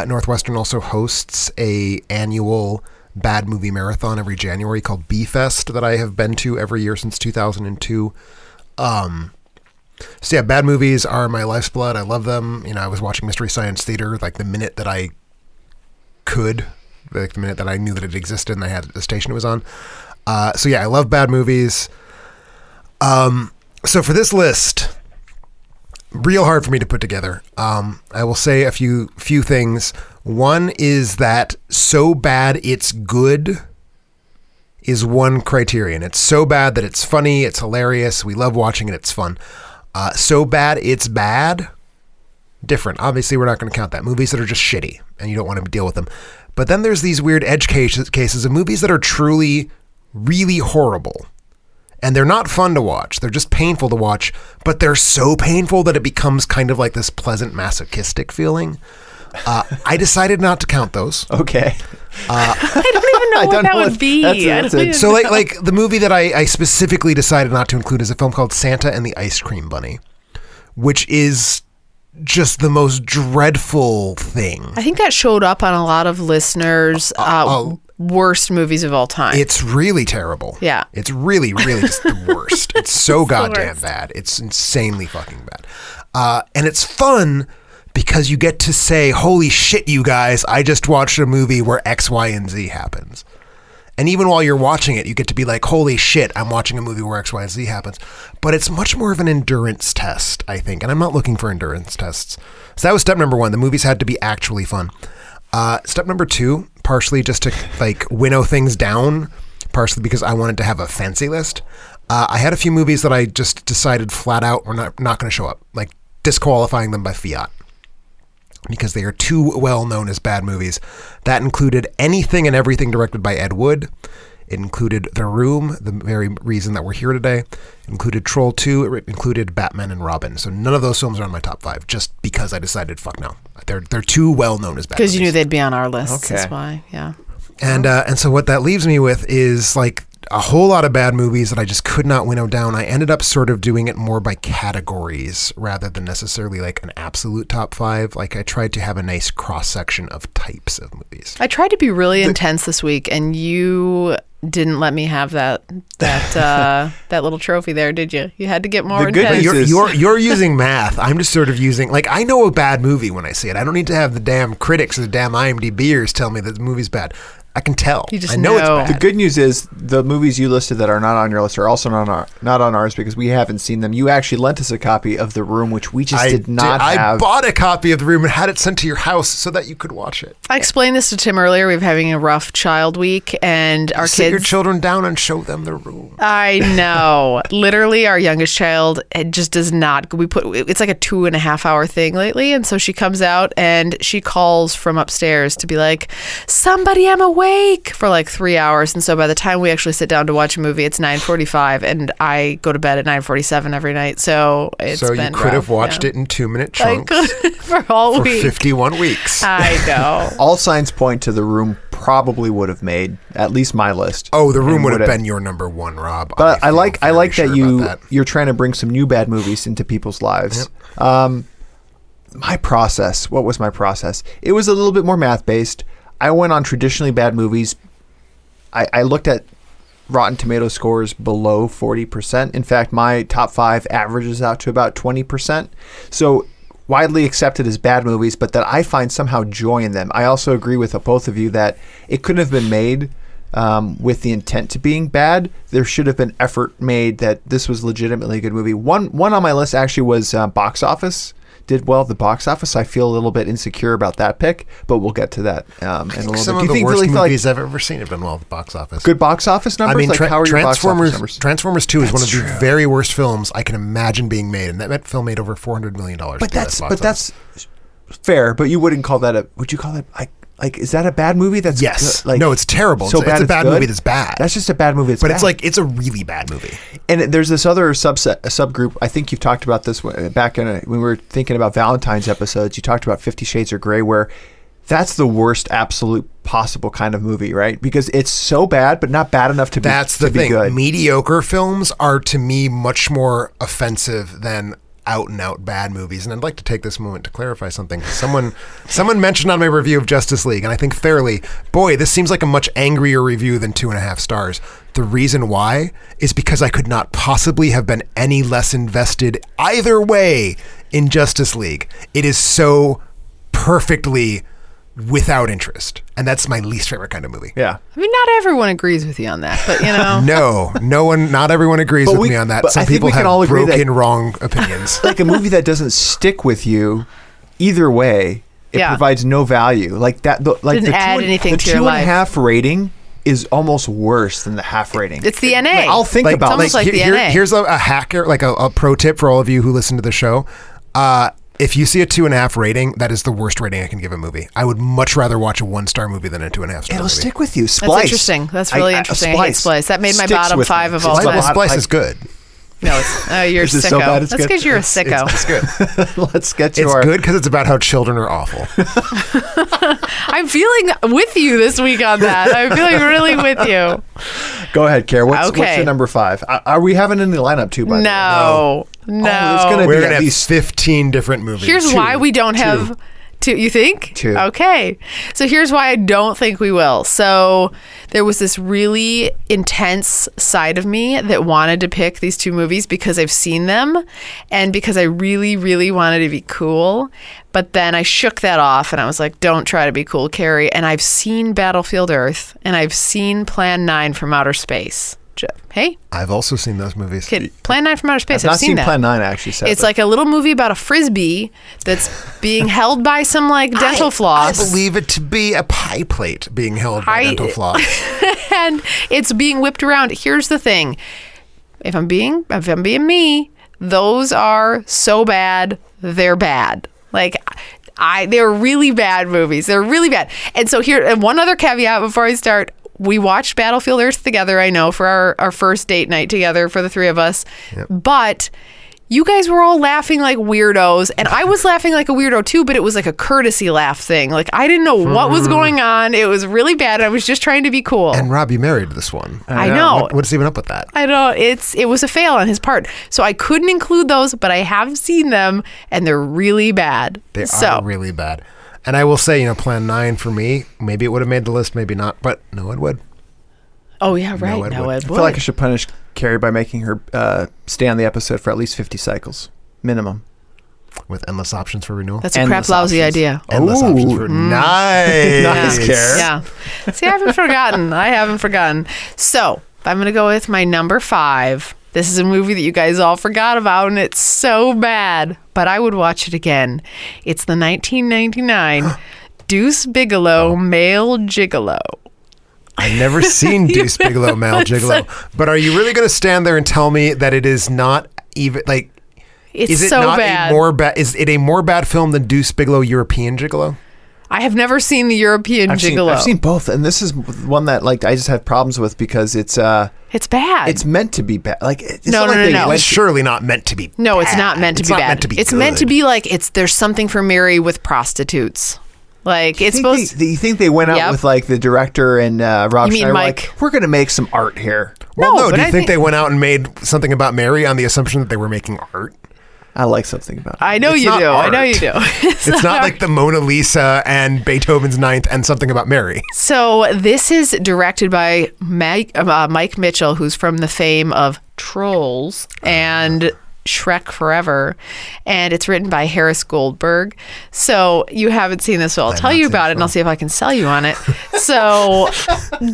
Northwestern also hosts a annual bad movie marathon every January called B-Fest that I have been to every year since 2002. So yeah, bad movies are my life's blood. I love them. I was watching Mystery Science Theater like the minute that I could, like the minute that I knew that it existed and I had the station it was on. So yeah, I love bad movies. So for this list, real hard for me to put together. I will say a few things. One is that so bad it's good is one criterion. It's so bad that it's funny, it's hilarious, we love watching it, it's fun. So bad it's bad, different. Obviously, we're not going to count that. Movies that are just shitty and you don't want to deal with them. But then there's these weird edge cases of movies that are truly really horrible. And they're not fun to watch. They're just painful to watch, but they're so painful that it becomes kind of like this pleasant masochistic feeling. I decided not to count those. Okay. I don't even know what that would be. So like the movie that I specifically decided not to include is a film called Santa and the Ice Cream Bunny, which is just the most dreadful thing. I think that showed up on a lot of listeners' worst movies of all time. It's really terrible. Yeah. It's really, really just the worst. It's so goddamn bad. It's insanely fucking bad. And it's fun because you get to say, holy shit, you guys, I just watched a movie where X, Y, and Z happens. And even while you're watching it, you get to be like, holy shit, I'm watching a movie where X, Y, and Z happens. But it's much more of an endurance test, I think. And I'm not looking for endurance tests. So that was step number 1. The movies had to be actually fun. Step number 2, partially just to like winnow things down, partially because I wanted to have a fancy list. I had a few movies that I just decided flat out were not going to show up, like disqualifying them by fiat, because they are too well known as bad movies. That included anything and everything directed by Ed Wood. It included The Room, the very reason that we're here today. It included Troll 2. It included Batman and Robin. So none of those films are on my top 5, just because I decided, fuck no. They're too well known as bad movies. Because you knew they'd be on our list. Okay. That's why, yeah. And so what that leaves me with is like a whole lot of bad movies that I just could not winnow down. I ended up sort of doing it more by categories rather than necessarily like an absolute top 5. Like I tried to have a nice cross-section of types of movies. I tried to be really intense this week, and you didn't let me have that little trophy there, did you? You had to get more intense. You're using math. I'm just sort of using, like, I know a bad movie when I see it. I don't need to have the damn critics or the damn IMDb'ers tell me that the movie's bad. I can tell. You just I know it's bad. The good news is the movies you listed that are not on your list are also not on ours because we haven't seen them. You actually lent us a copy of The Room, which we just did not have. I bought a copy of The Room and had it sent to your house so that you could watch it. I explained this to Tim earlier. We were having a rough child week, and our Sit kids... your children down and show them The Room. I know. Literally, our youngest child, it just does not... It's like a 2.5 hour thing lately, and so she comes out and she calls from upstairs to be like, somebody, I'm awake, for like 3 hours. And so by the time we actually sit down to watch a movie, it's 9:45, and I go to bed at 9:47 every night. So it's so been you could rough, have watched it in 2-minute chunks for all for week. 51 weeks. I know. All signs point to The Room probably would have made at least my list. Oh, The Room would have been your number 1, Rob. But I like that you're trying to bring some new bad movies into people's lives. Yep. My process. What was my process? It was a little bit more math based. I went on traditionally bad movies. I looked at Rotten Tomato scores below 40%. In fact, my top 5 averages out to about 20%. So widely accepted as bad movies, but that I find somehow joy in them. I also agree with both of you that it couldn't have been made with the intent to being bad. There should have been effort made that this was legitimately a good movie. One on my list actually was box office. Did well at the box office. I feel a little bit insecure about that pick, but we'll get to that in a little bit. Some of the worst movies I've ever seen have been well at the box office. Good box office numbers? I mean, how are your box office numbers? Transformers 2 is one of the very worst films I can imagine being made, and that film made over $400 million. But that's fair, but you wouldn't call that would you call it like is that a bad movie? That's yes. good? Like, no, it's terrible. So it's a bad movie that's bad. That's just a bad movie that's but bad. it's like, it's a really bad movie. And there's this other subgroup. I think you've talked about this back when we were thinking about Valentine's episodes. You talked about 50 Shades of Grey, where that's the worst absolute possible kind of movie, right? Because it's so bad, but not bad enough to be good. That's the thing. Mediocre films are, to me, much more offensive than out and out bad movies. And I'd like to take this moment to clarify something. Someone mentioned on my review of Justice League, and I think fairly, boy, this seems like a much angrier review than 2.5 stars. The reason why is because I could not possibly have been any less invested either way in Justice League. It is so perfectly without interest, and that's my least favorite kind of movie. Yeah. I mean, not everyone agrees with you on that, but not everyone agrees with me on that. Some people have broken, wrong opinions. Like a movie that doesn't stick with you either way, it provides no value. Like that, didn't add anything to your life. The 2.5 rating is almost worse than the half rating. It's the NA. I'll think about it's almost like the NA. Here's a hacker, like a pro tip for all of you who listen to the show. If you see a 2.5 rating, that is the worst rating I can give a movie. I would much rather watch a 1-star movie than a 2.5 star movie. It'll stick with you. Splice. That's interesting. That's really interesting. I hate Splice. That made my bottom 5 of all time. Splice is good. No, it's you're a sicko. So bad, that's because you're a sicko. It's good. Let's get to It's good because it's about how children are awful. I'm feeling with you this week on that. I'm feeling really with you. Go ahead, Kara. What's your number 5? Are we having any lineup too, by the way? No. We're going to have 15 different movies. Here's why we don't have... 2, you think? 2. Okay. So here's why I don't think we will. So there was this really intense side of me that wanted to pick these 2 movies because I've seen them and because I really, really wanted to be cool. But then I shook that off and I was like, don't try to be cool, Carrie. And I've seen Battlefield Earth and I've seen Plan 9 from Outer Space. Hey? I've also seen those movies. Kid, Plan 9 from Outer Space. I've not seen that. Plan 9 actually. Sadly. It's like a little movie about a frisbee that's being held by some like dental floss. I believe it to be a pie plate being held by dental floss. And it's being whipped around. Here's the thing. If I'm being me, those are so bad, they're bad. Like they're really bad movies. They're really bad. And so and one other caveat before I start. We watched Battlefield Earth together, I know, for our first date night together for the 3 of us. Yep. But you guys were all laughing like weirdos, and I was laughing like a weirdo too, but it was like a courtesy laugh thing. Like, I didn't know what was going on. It was really bad. I was just trying to be cool. And Rob, you married this one. I know. What's even up with that? I know. It was a fail on his part. So I couldn't include those, but I have seen them, and they're really bad. They are really bad. And I will say, Plan 9 for me, maybe it would have made the list, maybe not, but no, it would. Oh, yeah, right. No, it would. I feel like I should punish Carrie by making her stay on the episode for at least 50 cycles, minimum. With endless options for renewal? That's a crap lousy idea. Endless options for nice. Nice, Carrie. Yeah. See, I haven't forgotten. So, I'm going to go with my number 5. This is a movie that you guys all forgot about, and it's so bad, but I would watch it again. It's the 1999 Deuce Bigalow Male Gigolo. I've never seen Deuce Bigalow Male Gigolo, but are you really going to stand there and tell me that it is not even, like, is it so not bad? Is it a more bad film than Deuce Bigalow European Gigolo? I have never seen the European Gigolo. I've seen both, and this is one that I just have problems with because it's bad. It's meant to be bad. Like no. It's surely not meant to be bad. No, it's not meant to be bad. It's meant to be like there's something for Mary with prostitutes. Like it's supposed. Do you think they went out with like the director and Rob Schneider? Like, we're going to make some art here. Well, no. Do you think they went out and made something about Mary on the assumption that they were making art? I like something about it. I know you do. It's not like the Mona Lisa and Beethoven's Ninth and something about Mary. So this is directed by Mike Mitchell, who's from the fame of Trolls and Shrek Forever, and it's written by Harris Goldberg. So you haven't seen this, so I'll tell you about it, and I'll see if I can sell you on it. So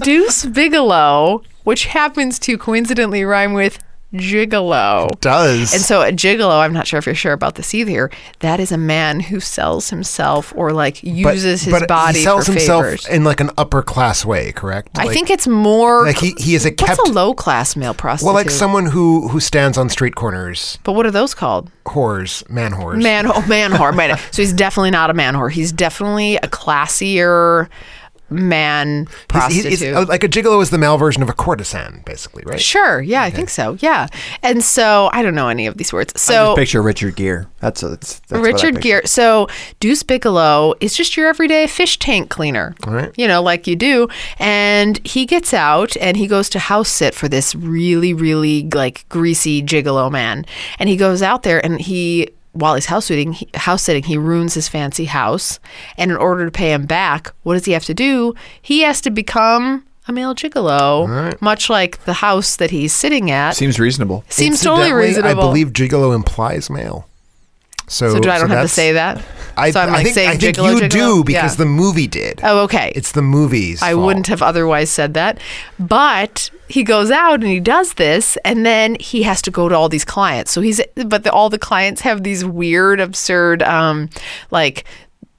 Deuce Bigalow, which happens to coincidentally rhyme with gigolo. It does. And so a gigolo, I'm not sure if you're sure about this either, that is a man who sells himself or like uses his body he sells for himself favors. in like an upper class way, correct? I think it's more like he is a what's a low class male prostitute? Well, like someone who stands on street corners. But what are those called? Whores, man whores. Man whore. Right. So he's definitely not a man whore. He's definitely a classier man prostitute. He's like a gigolo is the male version of a courtesan, basically, right? Sure. Yeah, I think so. Yeah. And so I don't know any of these words. So I just picture Richard Gere. That's Richard Gere. So Deuce Bigalow is just your everyday fish tank cleaner. All right. You know, like you do. And he gets out and he goes to house sit for this really, really like greasy gigolo man. And he goes out there and while he's house sitting, he ruins his fancy house. And in order to pay him back, what does he have to do? He has to become a male gigolo, much like the house that he's sitting at. Seems reasonable. Seems totally reasonable. I believe gigolo implies male. So do I don't have to say that? I think gigolo, you gigolo? do because the movie did. Oh, okay. It's the movie's I fault. wouldn't have otherwise said that. But he goes out and he does this, and then he has to go to all these clients. So all the clients have these weird, absurd, like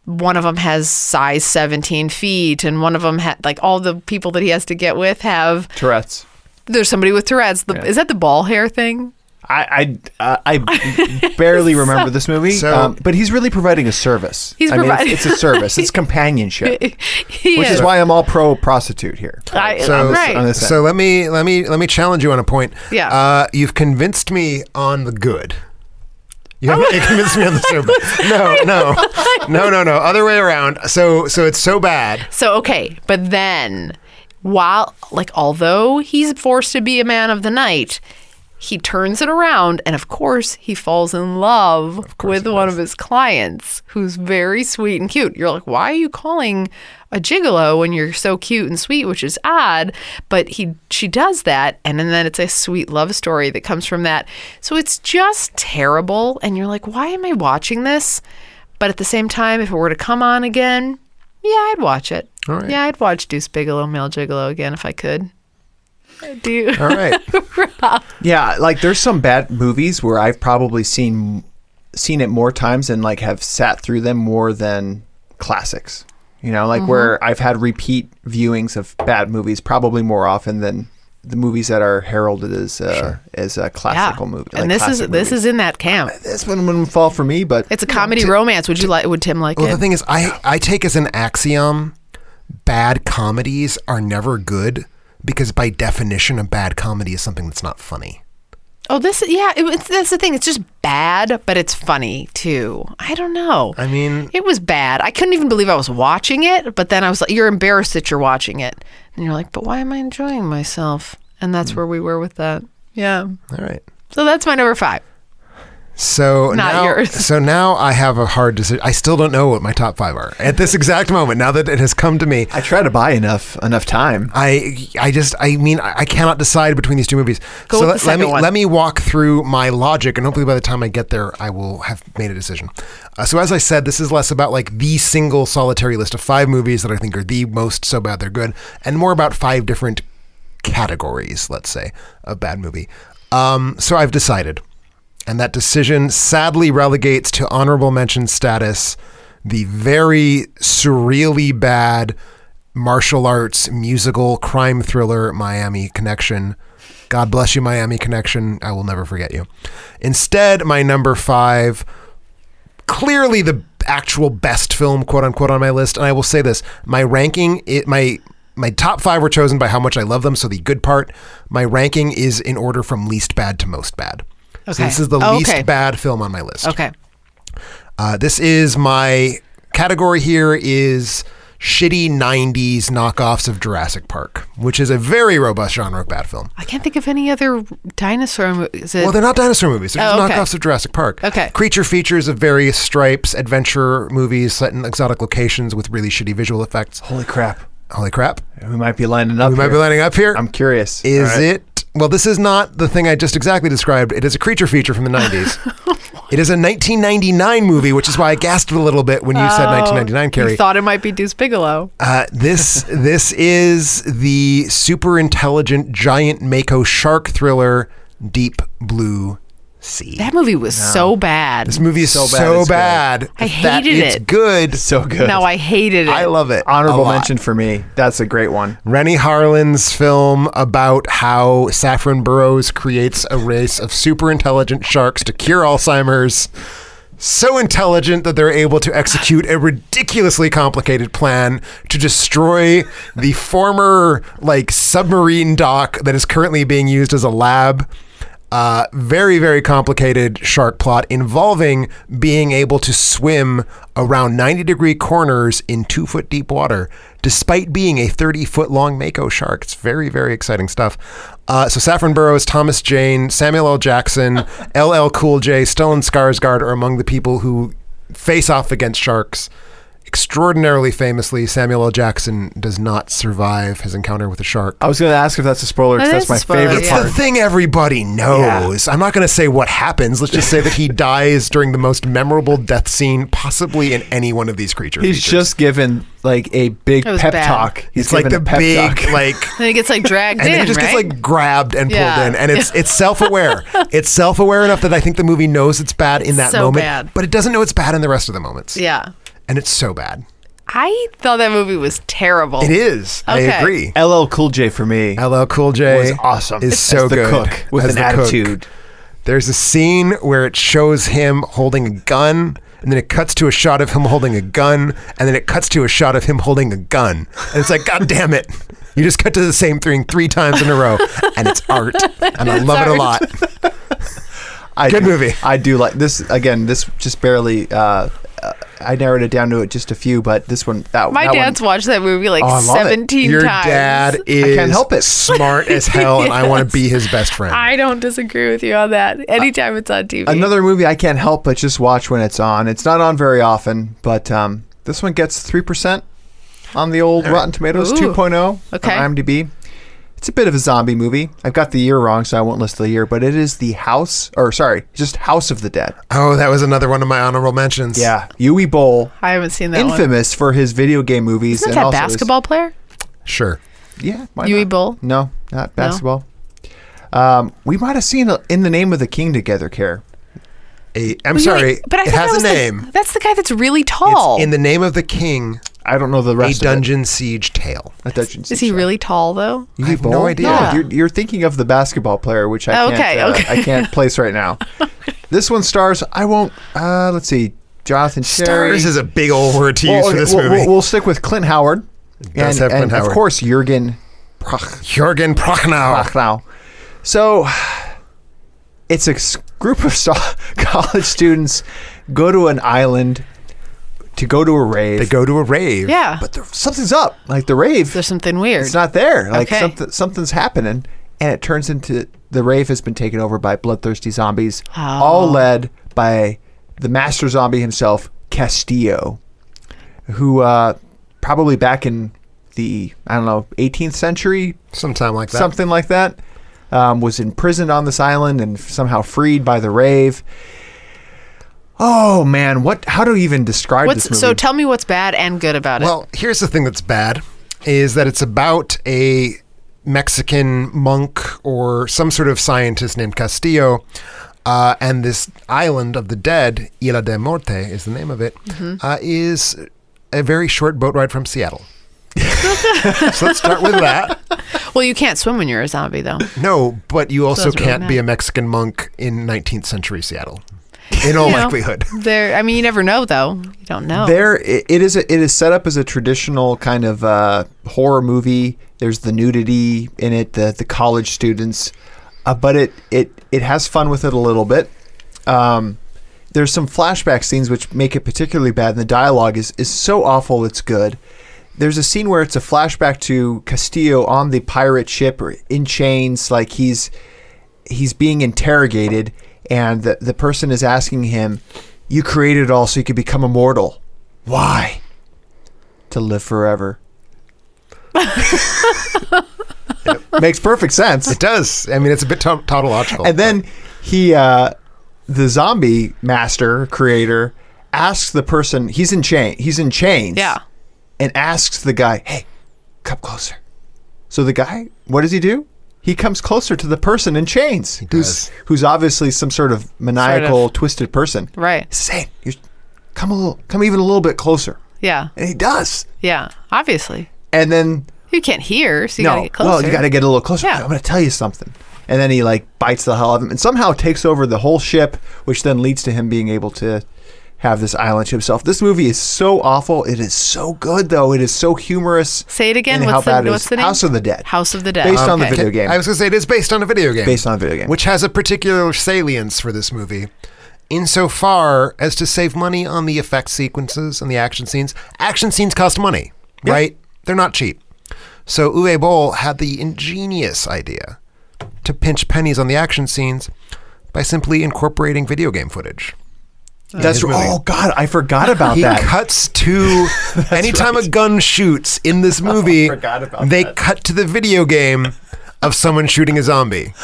one of them has size 17 feet, and one of them like all the people that he has to get with have Tourette's. There's somebody with Tourette's. Is that the ball hair thing? I barely remember this movie, but he's really providing a service. It's a service. It's companionship, which is why I'm all pro prostitute here. So let me challenge you on a point. Yeah. You've convinced me on the good. You haven't convinced me on the service. No. Other way around. So it's so bad. So okay, but then although he's forced to be a man of the night, he turns it around, and of course, he falls in love with one of his clients, who's very sweet and cute. You're like, why are you calling a gigolo when you're so cute and sweet, which is odd, but she does that, and then it's a sweet love story that comes from that. So it's just terrible, and you're like, why am I watching this? But at the same time, if it were to come on again, yeah, I'd watch it. All right. Yeah, I'd watch Deuce Bigalow, Male Gigolo again if I could. Do you? All right. Yeah, like there's some bad movies where I've probably seen it more times and like have sat through them more than classics. You know, like where I've had repeat viewings of bad movies probably more often than the movies that are heralded as a classical movie. And like this is in that camp. This one wouldn't fall for me, but it's a comedy romance. Would Tim like it? Well, the thing is, I take as an axiom, bad comedies are never good. Because by definition, a bad comedy is something that's not funny. Oh, that's the thing. It's just bad, but it's funny too. I don't know. I mean, it was bad. I couldn't even believe I was watching it. But then I was like, you're embarrassed that you're watching it. And you're like, but why am I enjoying myself? And that's where we were with that. Yeah. All right. So that's my number 5. So yours. So now I have a hard decision. I still don't know what my top 5 are at this exact moment. Now that it has come to me, I try to buy enough time. I cannot decide between these two movies. Go with the second one. Let me walk through my logic, and hopefully by the time I get there, I will have made a decision. So as I said, this is less about like the single solitary list of 5 movies that I think are the most so bad they're good, and more about 5 different categories, let's say, of bad movie. So I've decided. And that decision sadly relegates to honorable mention status the very surreally bad martial arts musical crime thriller Miami Connection. God bless you, Miami Connection. I will never forget you. Instead, my number 5, clearly the actual best film, quote unquote, on my list. And I will say this, my ranking, my top 5 were chosen by how much I love them. So the good part, my ranking is in order from least bad to most bad. Okay. So this is the least bad film on my list. Okay. This is my category here is shitty 90s knockoffs of Jurassic Park, which is a very robust genre of bad film. I can't think of any other dinosaur movies. Well, they're not dinosaur movies. They're just knockoffs of Jurassic Park. Okay. Creature features of various stripes, adventure movies set in exotic locations with really shitty visual effects. Holy crap. We might be lining up here. I'm curious. Is it? Well, this is not the thing I just exactly described. It is a creature feature from the 90s. It is a 1999 movie, which is why I gasped a little bit when you said 1999, Carrie. You thought it might be Deuce Bigalow. This is the super intelligent giant mako shark thriller Deep Blue Sea. That movie was so bad. This movie is so bad. I hated It's it. good. So good. No, I hated it. I love it. Honorable a lot. mention for me. That's a great one. Rennie Harlin's film about how Saffron Burrows creates a race of super intelligent sharks to cure Alzheimer's. So intelligent that they're able to execute a ridiculously complicated plan to destroy the former submarine dock that is currently being used as a lab. Very, very complicated shark plot involving being able to swim around 90-degree corners in 2-foot deep water, despite being a 30-foot long mako shark. It's very, very exciting stuff. So Saffron Burrows, Thomas Jane, Samuel L. Jackson, LL Cool J, Stellan Skarsgård are among the people who face off against sharks. Extraordinarily famously, Samuel L. Jackson does not survive his encounter with a shark. I was going to ask if that's a spoiler because That that's is my a spoiler, favorite It's yeah. the part. thing everybody knows. I'm not going to say what happens. Let's just say that he dies during the most memorable death scene possibly in any one of these creature He's features. just given a big It was pep bad. talk. He's It's like given the a pep big talk. Then he gets dragged and in, then it just right? gets grabbed and pulled Yeah. in, and it's self-aware. It's self-aware enough that I think the movie knows it's bad in that So moment, bad. but it doesn't know it's bad in the rest of the moments. Yeah. And it's so bad. I thought that movie was terrible. It is. Okay. I agree. LL Cool J for me LL Cool J was awesome. Is As so the good cook with as an the cook. attitude. There's a scene where it shows him holding a gun, and then it cuts to a shot of him holding a gun, and then it cuts to a shot of him holding a gun. And it's like, God damn it. You just cut to the same thing 3 times in a row, and it's art. And I love it a lot. Good movie. I do like this. Again, this just barely. I narrowed it down to just a few, but this one. My dad's watched that movie I love it. 17 Your times. dad is can't help it. smart as hell, and I want to be his best friend. I don't disagree with you on that. Anytime it's on TV. Another movie I can't help but just watch when it's on. It's not on very often, but this one gets 3% on the old Rotten Tomatoes, Ooh. 2.0 Okay. on IMDb. It's a bit of a zombie movie. I've got the year wrong, so I won't list the year, but it is House of the Dead. Oh, that was another one of my honorable mentions. Yeah. Yui Bowl, I haven't seen that one. infamous for his video game movies. Isn't and that also his- basketball player? Sure. Yeah. why Yui not? Bowl? No, not basketball. We might have seen In the Name of the King together, Care. I'm sorry. But I it thought has that a was name. That's the guy that's really tall. It's In the Name of the King, I don't know the a rest dungeon siege tale. of it. A dungeon. Is he really tall, though? I have no idea. No, Yeah. you're thinking of the basketball player, which I Okay, can't. okay. I can't place right now. This one stars. I won't. Let's see. Jonathan Cherry. Stars is a big old word to use for this movie. We'll stick with Clint Howard. does have Clint and Howard. of course Jürgen Jürgen Prochnow. Prochnow. So it's a group of college students go to an island to go to a rave. They go to a rave. Yeah. but something's up. Like the rave, There's something weird. it's not there. Like Okay. something's happening, and it turns into the rave has been taken over by bloodthirsty zombies, Oh. all led by the master zombie himself, Castillo, who probably back in the 18th century, Sometime like that. something like that, was imprisoned on this island and somehow freed by the rave. Oh man, how do you even describe this movie? So tell me what's bad and good about it. Well, here's the thing that's bad, is that it's about a Mexican monk or some sort of scientist named Castillo, and this island of the dead, Isla de Muerte is the name of it, is a very short boat ride from Seattle. So let's start with that. Well, you can't swim when you're a zombie, though. No, but you also that's really can't be bad. a Mexican monk in 19th century Seattle, in all You know, likelihood. You never know, though. You don't know. It is set up as a traditional kind of horror movie. There's the nudity in it, the college students, but it has fun with it a little bit. There's some flashback scenes which make it particularly bad, and the dialogue is so awful it's good. There's a scene where it's a flashback to Castillo on the pirate ship in chains, like he's being interrogated, and the person is asking him, "You created it all so you could become immortal. Why?" "To live forever." Makes perfect sense. It does. I mean, it's a bit tautological. And then the zombie master creator asks the person, he's in chains. Yeah. And asks the guy, "Hey, come closer." So the guy, what does he do? he comes closer to the person in chains, who's obviously some sort of maniacal, twisted person. Right. Say, come even a little bit closer. Yeah. And he does. Yeah, obviously. And then you can't hear, so you gotta get closer. Well, you gotta get a little closer. Yeah. I'm gonna tell you something. And then he bites the hell out of him and somehow takes over the whole ship, which then leads to him being able to have this island to himself. This movie is so awful. It is so good, though. It is so humorous. Say it again. What's the name? House of the Dead. House of the Dead. Based on the video game. I was going to say, it is based on a video game. Based on a video game. Which has a particular salience for this movie. Insofar as to save money on the effect sequences and the action scenes. Action scenes cost money, right? They're not cheap. So Uwe Boll had the ingenious idea to pinch pennies on the action scenes by simply incorporating video game footage. That's oh god, I forgot about that. He cuts to anytime a gun shoots in this movie, they cut to the video game of someone shooting a zombie,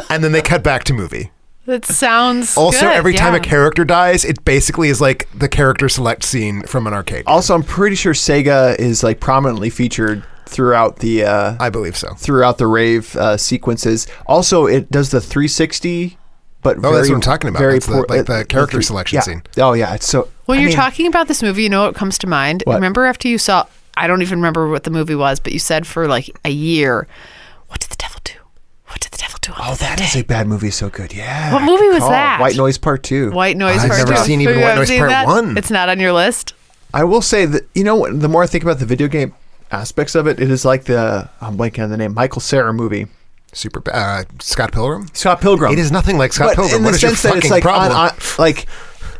and then they cut back to movie. That sounds also good, every time a character dies, it basically is like the character select scene from an arcade game. Also, I'm pretty sure Sega is prominently featured throughout the I believe so. Throughout the rave sequences. Also, it does the 360. But that's what I'm talking about. Very poor, the character selection scene. Oh yeah, it's so. When you're talking about this movie, you know what comes to mind? What? Remember after you saw? I don't even remember what the movie was, but you said for a year, "What did the devil do? What did the devil do?" Oh, that is a bad movie. So good. Yeah. What movie was that? White Noise Part 2. White Noise Part 2. I've never seen even White Noise Part 1. It's not on your list. I will say that the more I think about the video game aspects of it, it is like I'm blanking on the name, Michael Cera movie. Scott Pilgrim? Scott Pilgrim. It is nothing like Scott Pilgrim. What is your fucking problem?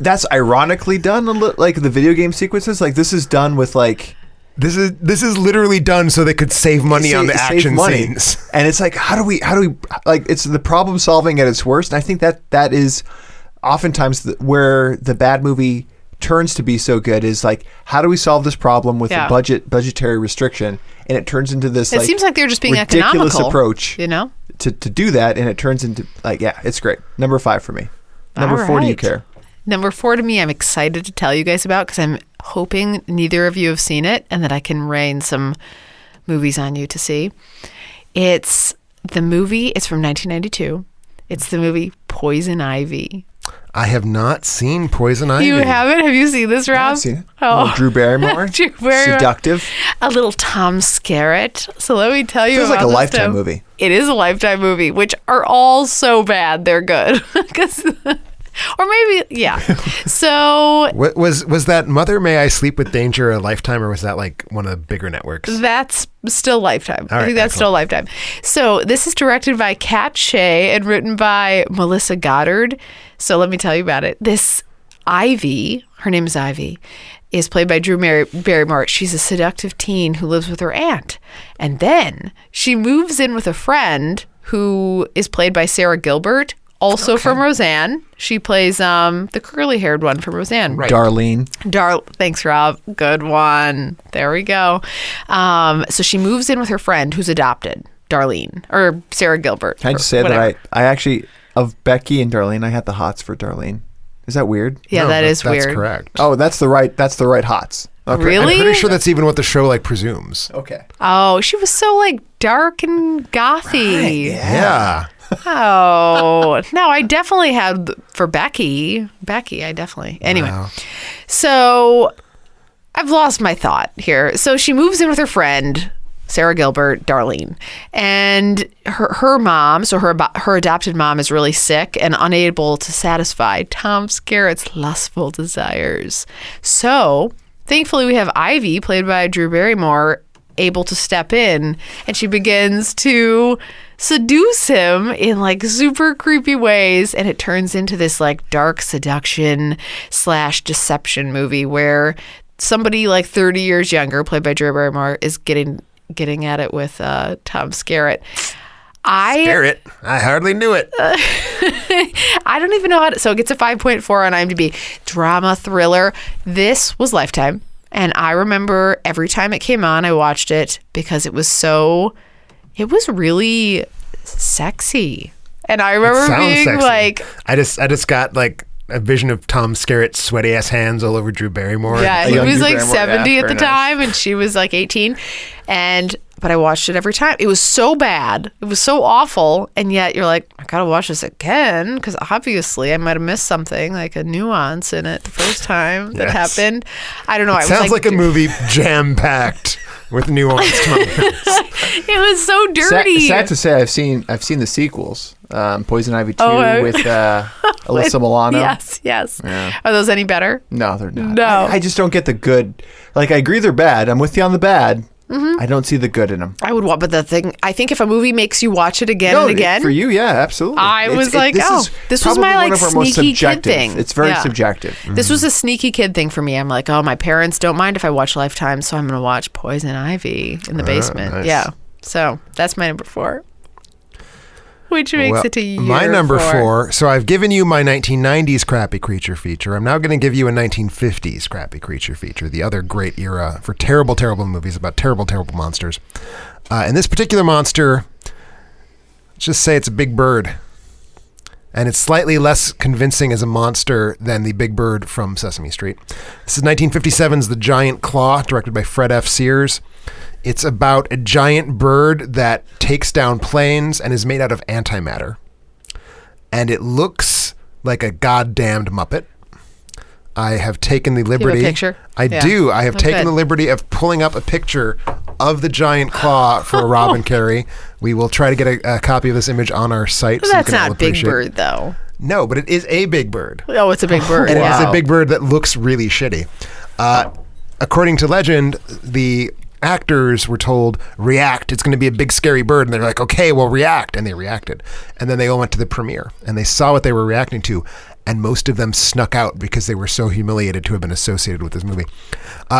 That's ironically done, like the video game sequences. Like this is done with This is literally done so they could save money on the action scenes. And it's how do we it's the problem solving at its worst. And I think that is oftentimes where the bad movie turns to be so good is how do we solve this problem with a budgetary restriction, and it turns into this it seems like they're just being ridiculous economical approach to do that, and it turns into it's great. Number 5 for me. Number 4, do you care? Number 4 to me, I'm excited to tell you guys about because I'm hoping neither of you have seen it and that I can rain some movies on you to see. It's from 1992. It's the movie Poison Ivy. I have not seen Poison Ivy. You haven't? Have you seen this, Rob? Yeah, I've seen it. Oh. Drew Barrymore. Seductive. A little Tom Skerritt. So let me tell you about it. Feels like a Lifetime movie. It is a Lifetime movie, which are all so bad they're good. Or maybe, yeah. So was that Mother May I Sleep with Danger a Lifetime, or was that one of the bigger networks? That's still Lifetime. All right, I think that's still Lifetime. So this is directed by Kat Shea and written by Melissa Goddard. So let me tell you about it. This Ivy, her name is Ivy, is played by Drew Barrymore. She's a seductive teen who lives with her aunt. And then she moves in with a friend who is played by Sarah Gilbert, also from Roseanne. She plays the curly-haired one from Roseanne. Right. Darlene. Thanks, Rob. Good one. There we go. So she moves in with her friend who's adopted, Darlene, or Sarah Gilbert. Can I just say that I actually, of Becky and Darlene, I had the hots for Darlene. Is that weird? Yeah, no, that's weird. That's correct. Oh, that's the right hots. Okay. Really? I'm pretty sure that's even what the show presumes. Okay. Oh, she was so dark and gothy. Right, yeah. Oh, no, I definitely had for Becky, I definitely. Anyway, So I've lost my thought here. So she moves in with her friend, Sarah Gilbert, Darlene, and her mom, so her adopted mom is really sick and unable to satisfy Tom Skerritt's lustful desires. So thankfully we have Ivy, played by Drew Barrymore, able to step in, and she begins to seduce him in super creepy ways, and it turns into this dark seduction / deception movie where somebody 30 years younger, played by Drew Barrymore, is getting at it with Tom Skerritt. Skerritt? I hardly knew it. I don't even know how to. So it gets a 5.4 on IMDb. Drama thriller. This was Lifetime, and I remember every time it came on, I watched it because it was really sexy. And I remember being sexy. I just got a vision of Tom Skerritt's sweaty ass hands all over Drew Barrymore. Yeah, he was 70 at the nice. time, and she was 18. And but I watched it every time. It was so bad. It was so awful. And yet you're like, I got to watch this again because obviously I might have missed something, like a nuance in it the first time that happened. I don't know. It sounds like a movie jam-packed with nuanced moments. It was so dirty. Sad to say, I've seen the sequels. Poison Ivy 2 with Alyssa Milano. Yes. Yeah. Are those any better? No, they're not. No. I just don't get the good. Like, I agree they're bad. I'm with you on the bad. I don't see the good in them. I would watch, but I think if a movie makes you watch it again and again. For you, yeah, absolutely. This was my like sneaky kid thing. It's very subjective. This was a sneaky kid thing for me. I'm like, my parents don't mind if I watch Lifetime, so I'm going to watch Poison Ivy in the basement. Nice. Yeah. So that's my number 4. Which makes it to year my number 4. 4. So I've given you my 1990s crappy creature feature. I'm now going to give you a 1950s crappy creature feature, the other great era for terrible, terrible movies about terrible, terrible monsters. And this particular monster, let's just say it's a big bird. And it's slightly less convincing as a monster than the big bird from Sesame Street. This is 1957's The Giant Claw, directed by Fred F. Sears. It's about a giant bird that takes down planes and is made out of antimatter. And it looks like a goddamned Muppet. I have taken the liberty. Do you have a picture? I do. I have taken the liberty of pulling up a picture of the giant claw for Rob and Carrie. We will try to get a copy of this image on our site. Well, that's not Big Bird, though. No, but it is a big bird. Oh, it's a big bird. And it is a big bird that looks really shitty. According to legend, the actors were told, react, it's going to be a big scary bird. And they're like, okay, well, react. And they reacted. And then they all went to the premiere and they saw what they were reacting to. And most of them snuck out because they were so humiliated to have been associated with this movie.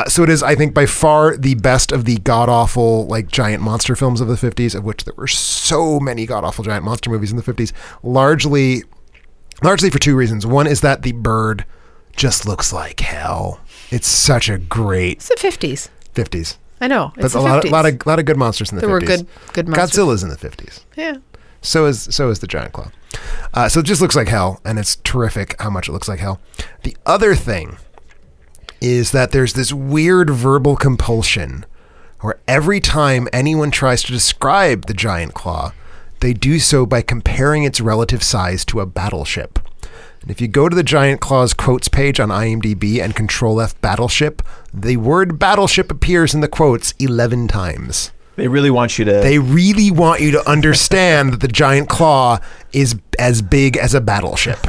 So it is, I think, by far the best of the god-awful, like, giant monster films of the 50s, of which there were so many god-awful giant monster movies in the 50s, largely for 2 reasons. One is that the bird just looks like hell. It's such a great... It's the 50s. 50s. I know. It's but the 50s. A lot of good monsters in the 50s. There were good monsters. Godzilla's in the 50s. Yeah. So is the Giant Claw. So it just looks like hell, and it's terrific how much it looks like hell. The other thing is that there's this weird verbal compulsion where every time anyone tries to describe the Giant Claw, they do so by comparing its relative size to a battleship. And if you go to the Giant Claw's quotes page on IMDb and Control F battleship, the word battleship appears in the quotes 11 times. They really want you to understand that the Giant Claw is as big as a battleship.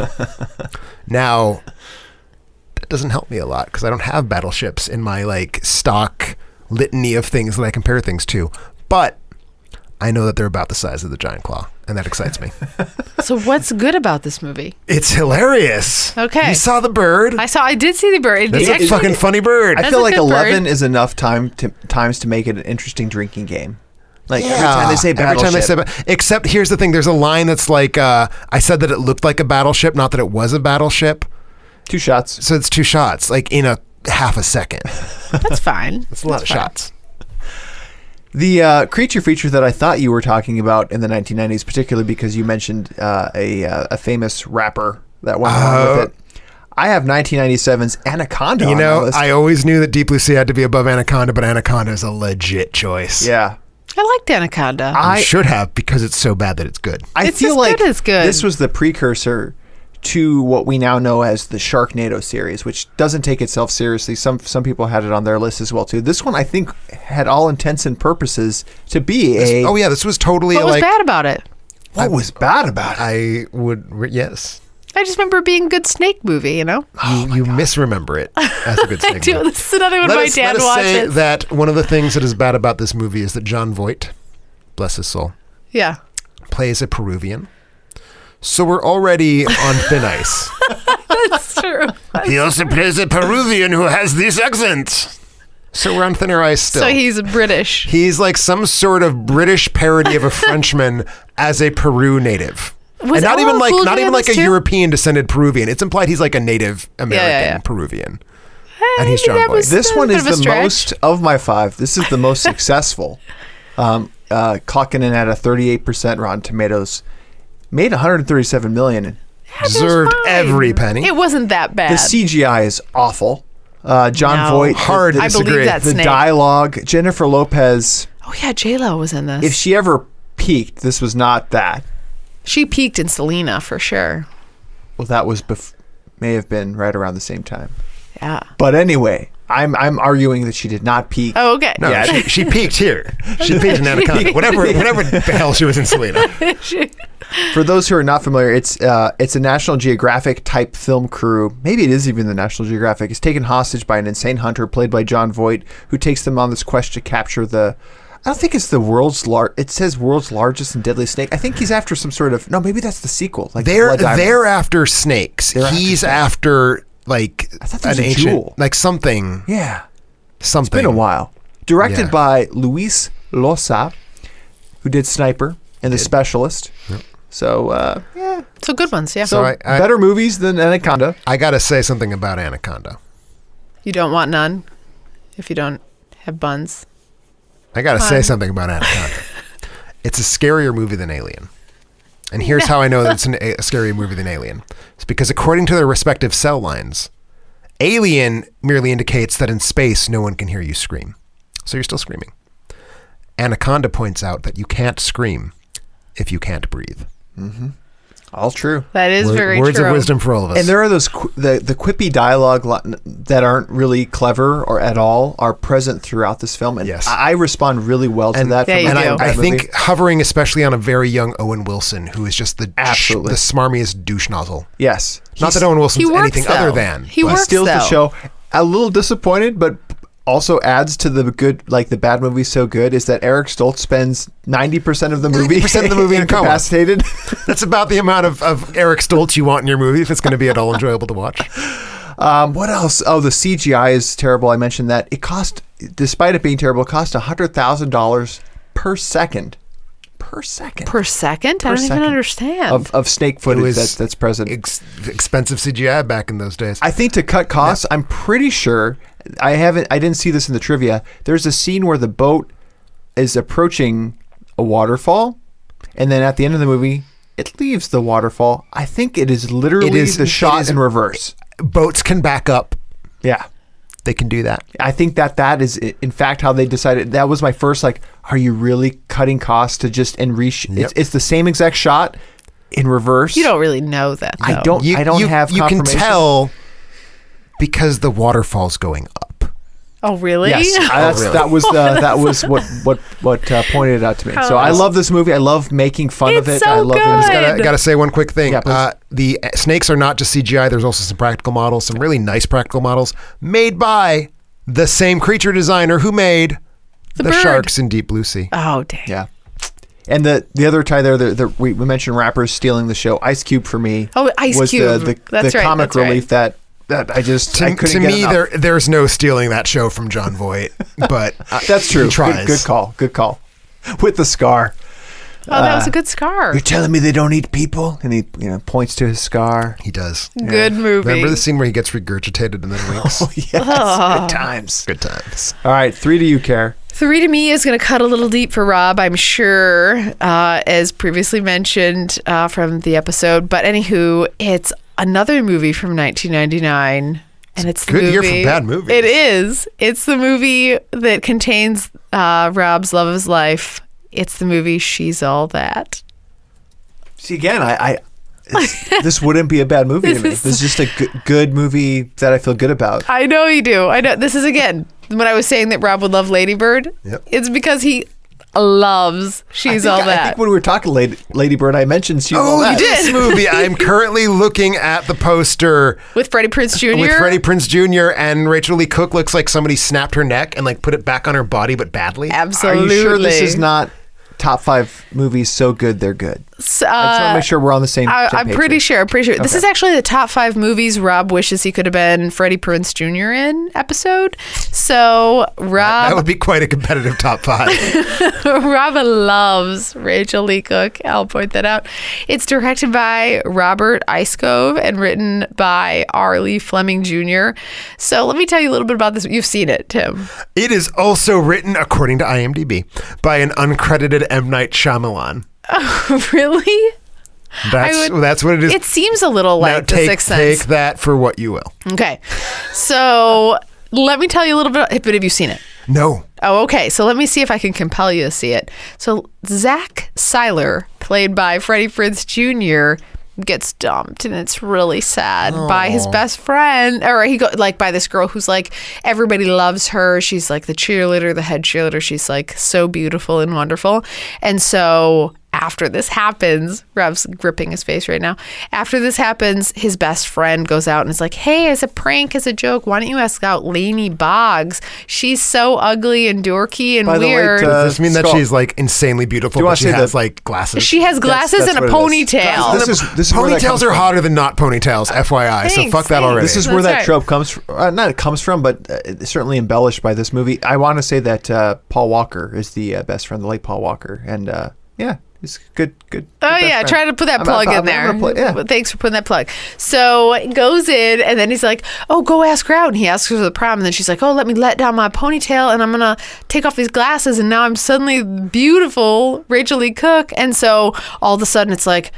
Now, that doesn't help me a lot because I don't have battleships in my like stock litany of things that I compare things to. But I know that they're about the size of the Giant Claw, and that excites me. So what's good about this movie? It's hilarious. Okay. You saw the bird? I did see the bird. That's a fucking funny bird. I feel like 11 is enough times to make it an interesting drinking game. Like every time they say battleship. Except here's the thing. There's a line that's like, I said that it looked like a battleship, not that it was a battleship. 2 shots. So it's 2 shots, like in a half a second. That's fine. That's a lot of shots. The creature feature that I thought you were talking about in the 1990s, particularly because you mentioned a famous rapper that went along with it. I have 1997's Anaconda on my list. I always knew that Deep Blue Sea had to be above Anaconda, but Anaconda is a legit choice. Yeah. I liked Anaconda. I should have because it's so bad that it's good. I feel like it's good. This was the precursor to what we now know as the Sharknado series, which doesn't take itself seriously. Some people had it on their list as well too. This one, I think, had all intents and purposes to be this was totally what was bad about it? What was bad about it? Yes. I just remember it being a good snake movie, you know? You misremember it as a good snake movie. This is another one my dad watches. Let us say that one of the things that is bad about this movie is that John Voight, bless his soul, plays a Peruvian. So we're already on thin ice. That's true. He also plays a Peruvian who has this accent. So we're on thinner ice still. So he's British. He's like some sort of British parody of a Frenchman as a Peru native. And not even like a European descended Peruvian. It's implied he's like a Native American Peruvian. And he's John Voight. This one is the most of my 5. This is the most successful. Clocking in at a 38% Rotten Tomatoes. Made $137 million. Deserved every penny. It wasn't that bad. The CGI is awful. John Voight. Hard to disagree. I believe that the snake. Dialogue. Jennifer Lopez. Oh yeah, J-Lo was in this. If she ever peaked, this was not that. She peaked in Selena for sure. Well, that was may have been right around the same time. Yeah. But anyway, I'm arguing that she did not peak. Oh, okay. No, Yeah. she peaked here. She peaked in Anaconda. Whatever the hell she was in Selena. For those who are not familiar, it's a National Geographic type film crew. Maybe it is even the National Geographic. It's taken hostage by an insane hunter played by John Voight, who takes them on this quest to capture the. I don't think it's the it says world's largest and deadliest snake. I think he's after some sort of. No, maybe that's the sequel. Like They're after snakes. He's after like I thought there was an a ancient, jewel. like something. Yeah. Something. It's been a while. Directed Yeah. by Luis Loza, who did Sniper and The Specialist. Yep. So, yeah. So good ones, yeah. So I better movies than Anaconda. I gotta say something about Anaconda. You don't want none if you don't have buns. I gotta say something about Anaconda. It's a scarier movie than Alien. And here's how I know that it's a scarier movie than Alien. It's because according to their respective cell lines, Alien merely indicates that in space, no one can hear you scream. So you're still screaming. Anaconda points out that you can't scream if you can't breathe. Mm-hmm. All true. That is very true. Words of wisdom for all of us. And there are those the quippy dialogue that aren't really clever or at all are present throughout this film. And Yes. I respond really well to that. Yeah, from you a do. bad I movie. think hovering especially on a very young Owen Wilson, who is just the Absolutely. the smarmiest douche nozzle. Yes. Not that Owen Wilson's he works, anything other though. than. He but works, steals the though. show. A little disappointed, but also adds to the good, like the bad movie so good, is that Eric Stoltz spends 90% of the movie 90% of the movie in a coma. incapacitated. That's about the amount of Eric Stoltz you want in your movie if it's going to be at all enjoyable to watch. What else? Oh, the CGI is terrible. I mentioned that. It cost, despite it being terrible, it cost $100,000 per second. Per second. Per second? I don't second. even understand. Of snake footage was that's present. Expensive CGI back in those days. I think to cut costs, I'm pretty sure I didn't see this in the trivia. There's a scene where the boat is approaching a waterfall, and then at the end of the movie, it leaves the waterfall. I think it is literally the shot in reverse. Boats can back up. Yeah. They can do that. I think that is in fact how they decided. That was my first are you really cutting costs to just Yep. it's the same exact shot in reverse. you don't really know that, though. I don't have You can confirmation. tell because the waterfall's going up. Oh, really? Yes, really? that was what pointed it out to me. So I love this movie. I love making fun of It's it. so I love good. it. Gotta say one quick thing. Yeah, please. The snakes are not just CGI. There's also some practical models, some really nice practical models made by the same creature designer who made the bird. sharks in Deep Blue Sea. Oh, dang. Yeah. And the other tie there, we mentioned rappers stealing the show. Ice Cube for me. Oh, Ice was Cube. the That's right, comic that's right. relief that I just I couldn't To get me, enough. there's no stealing that show from John Voight, but That's true. He tries. Good call. Good call. With the scar. Oh, that was a good scar. You're telling me they don't eat people? And he points to his scar. He does. Good movie. Remember the scene where he gets regurgitated and then winks? Oh, yes. Good times. Good times. All right. 3 to you, Care. 3 to me is going to cut a little deep for Rob, I'm sure, as previously mentioned from the episode. But anywho, it's another movie from 1999. And it's the Good year movie. for bad movies. It is. It's the movie that contains Rob's love of his life. It's the movie She's All That. See, again, this wouldn't be a bad movie to me. This is just a good movie that I feel good about. I know you do. I know. This is, again, when I was saying that Rob would love Ladybird, Yep. it's because he loves She's All I That. think when we were talking Ladybird, I mentioned She's All Oh, That. this movie. I'm currently looking at the poster With Freddie Prinze Jr.? with Freddie Prinze Jr. and Rachel Lee Cook looks like somebody snapped her neck and put it back on her body, but badly. Absolutely. Are you sure this is not top 5 movies so good they're good? I just want to make sure we're on the same I'm page pretty here. sure. This is actually the top 5 movies Rob wishes he could have been Freddie Prinze Jr. in episode. So That Rob would be quite a competitive top 5. Rob loves Rachel Lee Cook. I'll point that out. It's directed by Robert Iscove and written by R. Lee Fleming Jr. So let me tell you a little bit about this. You've seen it, Tim. It is also written, according to IMDb, by an uncredited M. Night Shyamalan. Really? That's what it is. It seems a little Now like The Sixth Sense. take that for what you will. Okay. So let me tell you a little bit. But have you seen it? No. Oh, okay. So let me see if I can compel you to see it. So Zach Seiler, played by Freddie Prinze Jr., gets dumped, and it's really sad by his best friend, or by this girl who's like, everybody loves her. She's like the cheerleader, the head cheerleader. She's like so beautiful and wonderful. And so after this happens, Rob's gripping his face right now. After this happens, his best friend goes out and is like, hey, as a prank, as a joke, why don't you ask out Lainey Boggs? She's so ugly and dorky and weird. Does this mean that she's like insanely beautiful, but she has like glasses? She has glasses and a ponytail. This ponytails are hotter than not ponytails, FYI. Thanks, so fuck that already. This is where that trope comes from. Not it comes from, but it's certainly embellished by this movie. I want to say that Paul Walker is the best friend, the late Paul Walker. And yeah. He's good. Oh, yeah. Try to put that plug in there. Thanks for putting that plug. So it goes in, and then he's like, oh, go ask her out. And he asks her to the prom. And then she's like, oh, let me let down my ponytail, and I'm going to take off these glasses. And now I'm suddenly beautiful Rachel Lee Cook. And so all of a sudden, it's like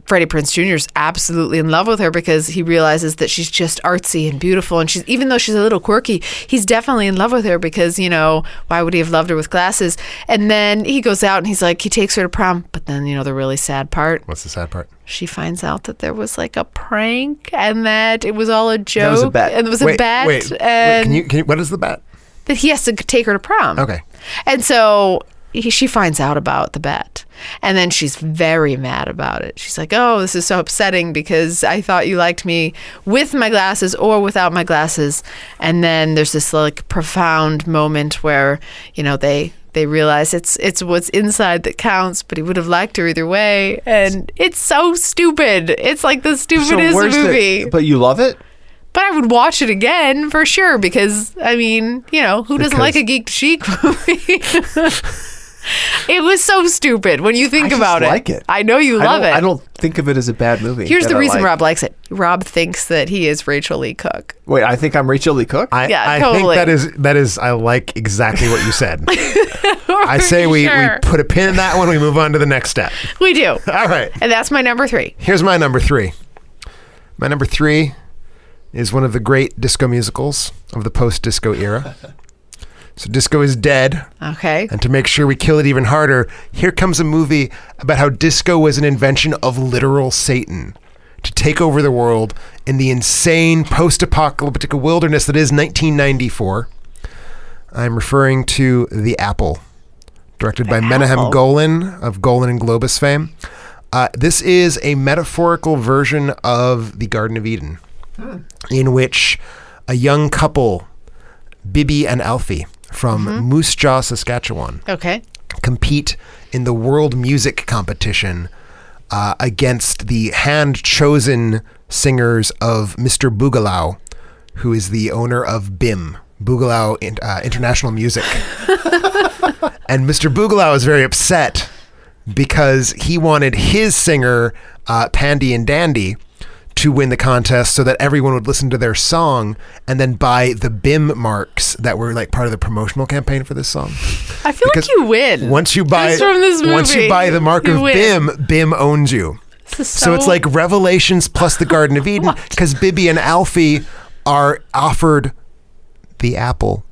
Freddie Prinze Jr. is absolutely in love with her because he realizes that she's just artsy and beautiful. And even though she's a little quirky, he's definitely in love with her because, why would he have loved her with glasses? And then he goes out and he takes her to prom. But then, the really sad part. What's the sad part? She finds out that there was like a prank and that it was all a joke. That was a bet. And it was a bet. Wait, and can you, what is the bet? That he has to take her to prom. Okay. And so she finds out about the bet. And then she's very mad about it. She's like, oh, this is so upsetting because I thought you liked me with my glasses or without my glasses. And then there's this like profound moment where, they realize it's what's inside that counts, but he would have liked her either way. And it's so stupid. It's like the stupidest movie. But you love it? But I would watch it again for sure because, who doesn't like a Geek Chic movie? It was so stupid when you think about it. I like it. I know you love it. I don't think of it as a bad movie. Here's the reason Rob likes it. Rob thinks that he is Rachel Lee Cook. Wait, I think I'm Rachel Lee Cook? I totally. think that is I like exactly what you said. I say we put a pin in that one, we move on to the next step. We do. All right. And that's my number 3. Here's my number 3. My number 3 is one of the great disco musicals of the post-disco era. So disco is dead. Okay. And to make sure we kill it even harder, here comes a movie about how disco was an invention of literal Satan to take over the world in the insane post-apocalyptic wilderness that is 1994. I'm referring to The Apple, directed by Menahem Golan of Golan and Globus fame. This is a metaphorical version of the Garden of Eden, in which a young couple, Bibi and Alfie, from Moose Jaw, Saskatchewan, compete in the world music competition against the hand-chosen singers of Mr. Boogaloo, who is the owner of BIM, Boogaloo International Music. And Mr. Boogaloo is very upset because he wanted his singer, Pandy and Dandy, to win the contest so that everyone would listen to their song and then buy the BIM marks that were like part of the promotional campaign for this song. I feel like you win. Once you buy the mark of BIM owns you. So it's like Revelations plus the Garden of Eden because Bibi and Alfie are offered the apple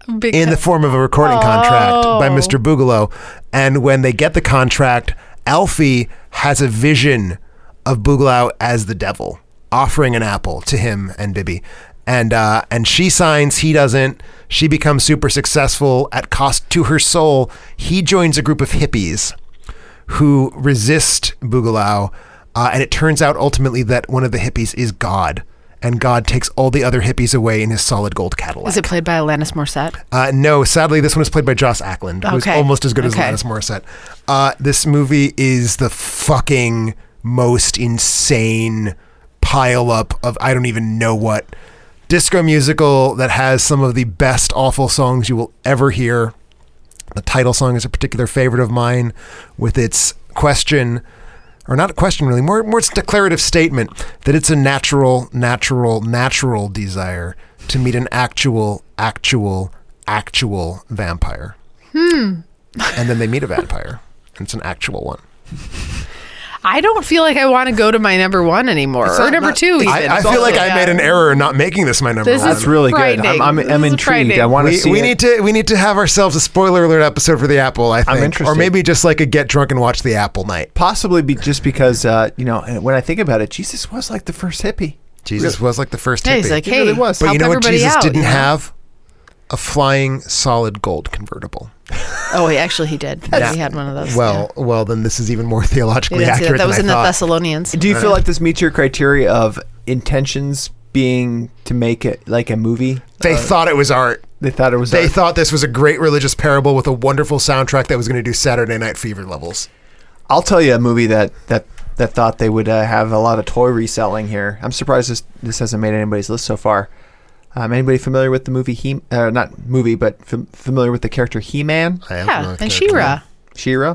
in the form of a recording contract by Mr. Boogaloo. And when they get the contract, Alfie has a vision of Boogaloo as the devil, offering an apple to him and Bibi. And she signs, he doesn't. She becomes super successful at cost to her soul. He joins a group of hippies who resist Boogaloo. And it turns out ultimately that one of the hippies is God. And God takes all the other hippies away in his solid gold Cadillac. Is it played by Alanis Morissette? No, sadly, this one is played by Joss Ackland, who's almost as good as Alanis Morissette. This movie is the fucking most insane pile up of I don't even know what disco musical that has some of the best awful songs you will ever hear. The title song is a particular favorite of mine with its question, or not a question really, more its declarative statement that it's a natural desire to meet an actual vampire. And then they meet a vampire, and it's an actual one. I don't feel like I want to go to my number one anymore, or number two even. I feel like I made an error in not making this my number one. That's really good. I'm intrigued. I want to see it. We need to have ourselves a spoiler alert episode for The Apple, I think. I'm interested. Or maybe just like a get drunk and watch The Apple night. Possibly just because, when I think about it, Jesus was like the first hippie. Jesus was like the first hippie. He's like, hey, really was. But you know what Jesus didn't you know? have? A flying solid gold convertible. Oh, he did. He had one of those. Well, then this is even more theologically accurate. That was in the thought. Thessalonians. Do you feel like this meets your criteria of intentions being to make it like a movie? They thought it was art. They thought it was They art. thought this was a great religious parable with a wonderful soundtrack that was going to do Saturday Night Fever levels. I'll tell you a movie that thought they would have a lot of toy reselling here. I'm surprised this hasn't made anybody's list so far. Anybody familiar with the movie familiar with the character He-Man? And She-Ra. She-Ra.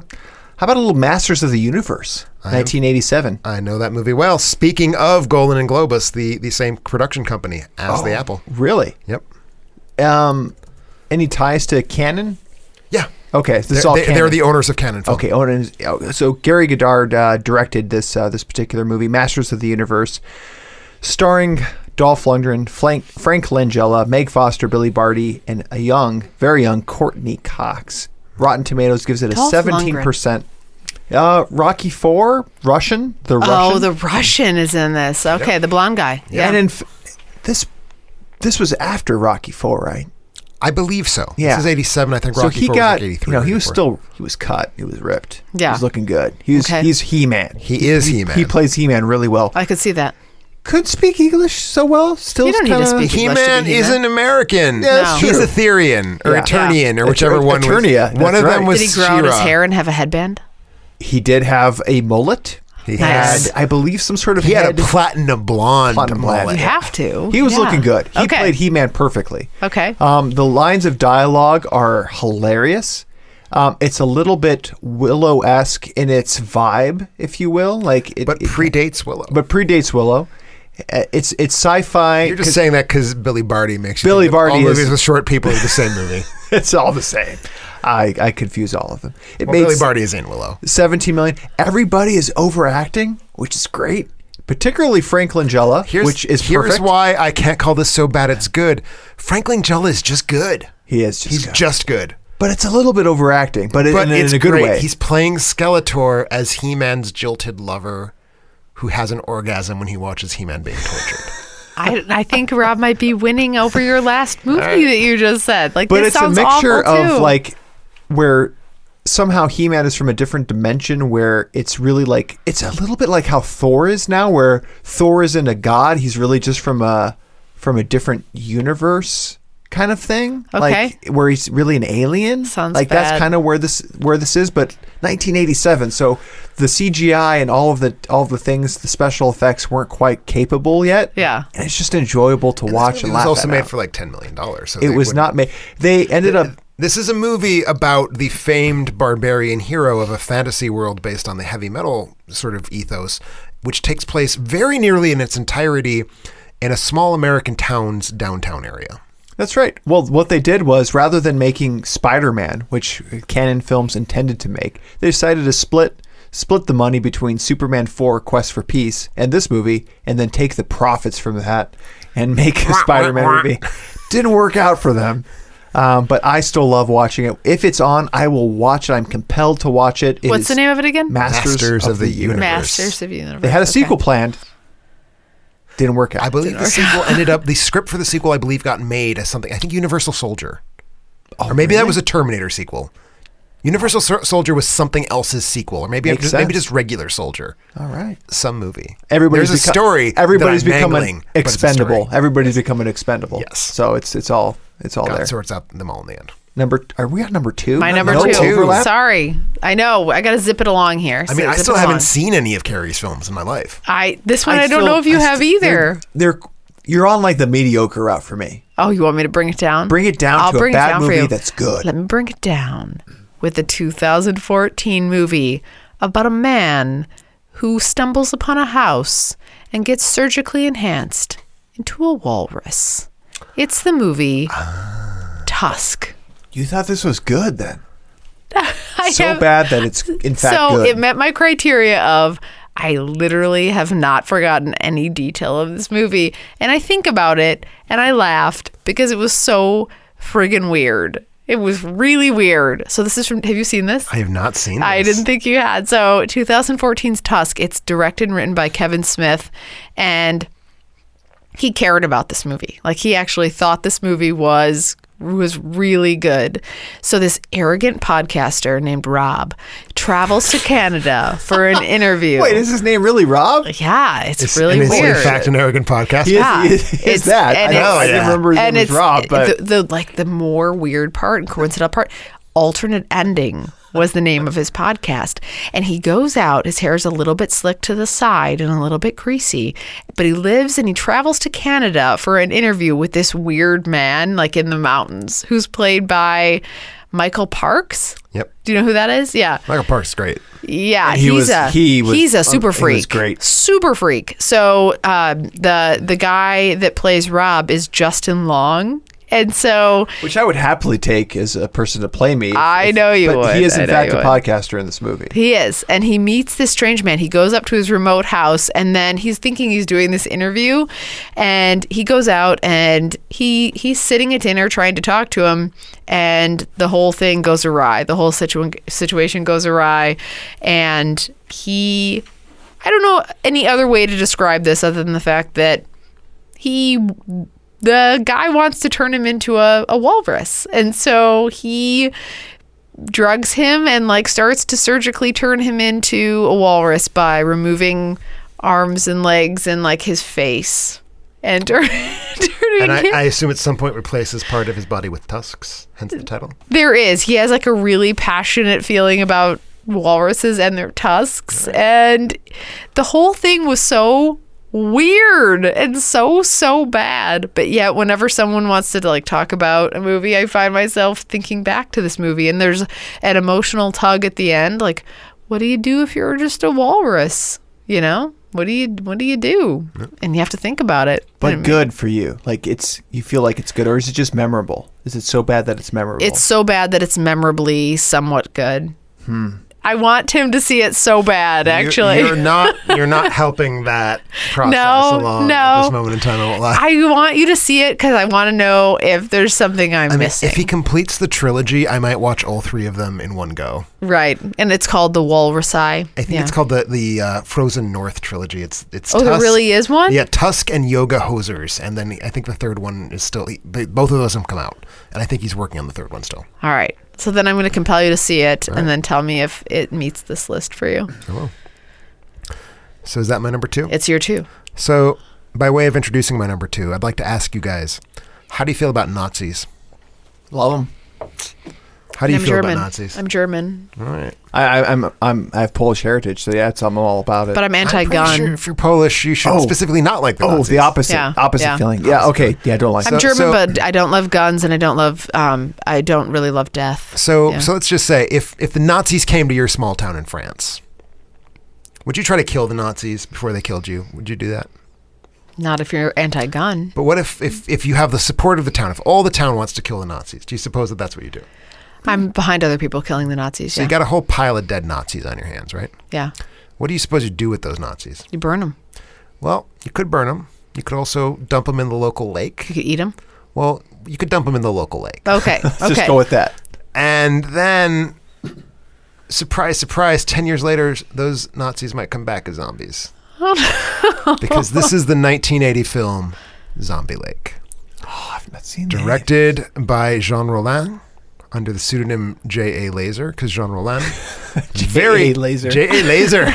How about a little Masters of the Universe, 1987? I know that movie well. Speaking of Golan and Globus, the same production company as The Apple. Really? Yep. Any ties to Canon? Yeah. Okay, so this is all Canon. They're the owners of Canon Film. Okay, owners. So Gary Goddard directed this particular movie, Masters of the Universe, starring Dolph Lundgren, Frank Langella, Meg Foster, Billy Barty, and a very young Courtney Cox. Rotten Tomatoes gives it a 17%. Rocky IV, Russian. Oh, the Russian is in this. Okay, the blonde guy. Yeah. And this was after Rocky IV, right? I believe so. Yeah. This is 87. I think so Rocky IV was like 83. he was cut. He was ripped. Yeah. He was looking good. He's He-Man. He is He-Man. He plays He-Man really well. I could see that. Could speak English so well. Still, you don't need to speak English. He-Man isn't American. Yes, he's true. Etherean or Eternian or whichever one. Eternia. One of them was Did he grow out his She-Ra. hair and have a headband? He did have a mullet. He Nice. had, I believe, some sort of he had head. a platinum blonde mullet. You have to. He was Yeah. looking good. He Okay. played He-Man perfectly. Okay. The lines of dialogue are hilarious. It's a little bit Willow-esque in its vibe, if you will. But predates Willow. But predates Willow. It's sci-fi. You're just saying that because Billy Barty makes you Billy think Barty all is- movies with short people are the same movie. It's all the same. I confuse all of them. It Well, made Billy Barty is in Willow. 17 million. Everybody is overacting, which is great. Particularly Frank Langella, which is Here's perfect. why I can't call this so bad it's good. Frank Langella is just good. He's just good. But it's a little bit overacting, but in it's a good great. way. He's playing Skeletor as He-Man's jilted lover who has an orgasm when he watches He-Man being tortured. I think Rob might be winning over your last movie that you just said. Like, But this it's a sounds mixture awful, too. of like where somehow He-Man is from a different dimension, where it's really like it's a little bit like how Thor is now, where Thor isn't a god; he's really just from a different universe kind of thing. Okay. Like where he's really an alien. Sounds like bad. that's kind of where this is. But 1987, so the CGI and all of the things, the special effects weren't quite capable yet. Yeah. and it's just enjoyable to watch and It laugh was also at made out. for like $10 million. So It was not made. They ended up. This is a movie about the famed barbarian hero of a fantasy world based on the heavy metal sort of ethos, which takes place very nearly in its entirety in a small American town's downtown area. That's right. Well, what they did was, rather than making Spider-Man, which Canon Films intended to make, they decided to split the money between Superman 4 Quest for Peace and this movie, and then take the profits from that and make a Spider-Man movie. Didn't work out for them. But I still love watching it. If it's on, I will watch it. I'm compelled to watch it. What's the name of it again? Masters of the Universe. Masters of the Universe. They had a Okay. sequel planned. Didn't work out. I believe the sequel ended up, the script for the sequel, I believe, got made as something, I think Universal Soldier. Or maybe that was a Terminator sequel. Universal Soldier was something else's sequel. Or maybe just regular Soldier. All right. Some movie. There's a story. Everybody's that I'm becoming mangling, but it's a expendable. story. Everybody's becoming expendable. Yes. So it's all God there. sorts out them all in the end. Are we on number 2? My number No 2. overlap? Sorry. I know. I got to zip it along here. I mean, I Zip still it haven't along. seen any of Carrie's films in my life. This one I don't know if you have either. You're on like the mediocre route for me. Oh, you want me to bring it down? Bring it down I'll to bring a it bad down for movie you. that's good. Let me bring it down with the 2014 movie about a man who stumbles upon a house and gets surgically enhanced into a walrus. It's the movie Tusk. You thought this was good then? Bad that it's in fact good. So it met my criteria of I literally have not forgotten any detail of this movie. And I think about it and I laughed because it was so friggin' weird. It was really weird. So this is from, have you seen this? I have not seen this. I didn't think you had. So 2014's Tusk, it's directed and written by Kevin Smith. And he cared about this movie. Like, he actually thought this movie was really good. So this arrogant podcaster named Rob travels to Canada for an interview. Wait, is his name really Rob? Yeah, it's really and weird. It's in fact an arrogant podcast. Yeah. He is that. I know. I didn't remember his name was Rob. But the more weird part and coincidental part, Alternate Ending was the name of his podcast. And he goes out, his hair is a little bit slicked to the side and a little bit greasy, but he lives and he travels to Canada for an interview with this weird man, like in the mountains, who's played by Michael Parks. Yep. Do you know who that is? Yeah. Michael Parks is great. Yeah, he's a super freak. He was great. Super freak. So the guy that plays Rob is Justin Long. And so, which I would happily take as a person to play me. I know you would. But he is in fact a podcaster in this movie. He is, and he meets this strange man. He goes up to his remote house, and then he's thinking he's doing this interview, and he goes out and he's sitting at dinner trying to talk to him, and the whole thing goes awry. The whole situation goes awry, and I don't know any other way to describe this other than the fact that the guy wants to turn him into a walrus. And so he drugs him and like starts to surgically turn him into a walrus by removing arms and legs and like his face. And turning And him. I assume at some point replaces part of his body with tusks, hence the title. There is. He has like a really passionate feeling about walruses and their tusks. Right. And the whole thing was so weird and so bad, but yet whenever someone wants to like talk about a movie, I find myself thinking back to this movie, and there's an emotional tug at the end, like, what do you do if you're just a walrus? You know, what do you do? And you have to think about it. But good for you, like you feel like it's good, or is it just memorable? Is it so bad that it's memorable? It's so bad that it's memorably somewhat good. I want Tim to see it so bad, actually. You're not helping that process along at this moment in time, I won't lie. I want you to see it because I want to know if there's something I'm missing. If he completes the trilogy, I might watch all three of them in one go. Right. And it's called The Walrus Eye. I think it's called the Frozen North trilogy. It's Tusk. There really is one? Yeah, Tusk and Yoga Hosers. And then I think the third one is still, both of those have come out. And I think he's working on the third one still. All right. So then I'm going to compel you to see it and then tell me if it meets this list for you. I will. So is that my number 2? It's your 2. So by way of introducing my number 2, I'd like to ask you guys, how do you feel about Nazis? Love them. How do you feel about Nazis? I'm German. All right. I have Polish heritage, so yeah, I'm all about it. But I'm anti-gun. Sure if you're Polish, you should specifically not like the Nazis. The opposite feeling. Yeah, okay. Yeah, I don't like. I'm German, but I don't love guns, and I don't really love death. So let's just say, if the Nazis came to your small town in France, would you try to kill the Nazis before they killed you? Would you do that? Not if you're anti-gun. But what if you have the support of the town? If all the town wants to kill the Nazis, do you suppose that that's what you do? I'm behind other people killing the Nazis. So you got a whole pile of dead Nazis on your hands, right? Yeah. What do you suppose you do with those Nazis? You burn them. Well, you could burn them. You could also dump them in the local lake. You could eat them. Well, you could dump them in the local lake. Okay. Let's just go with that. And then, surprise, surprise, 10 years later, those Nazis might come back as zombies. Oh, no. Because this is the 1980 film Zombie Lake. Oh, I've not seen that. Directed by Jean Rollin under the pseudonym J.A. Laser, because Jean Rollin... J.A. Laser. J.A. Laser.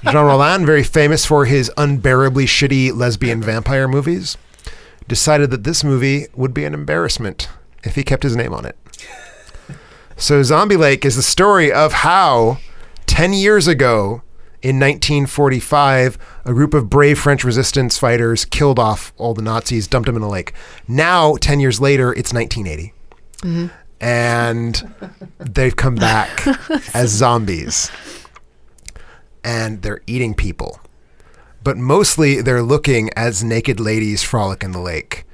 Jean Rollin, very famous for his unbearably shitty lesbian vampire movies, decided that this movie would be an embarrassment if he kept his name on it. So Zombie Lake is the story of how 10 years ago, in 1945, a group of brave French resistance fighters killed off all the Nazis, dumped them in a lake. Now, 10 years later, it's 1980. Mm-hmm. And they've come back as zombies. And they're eating people. But mostly they're looking as naked ladies frolic in the lake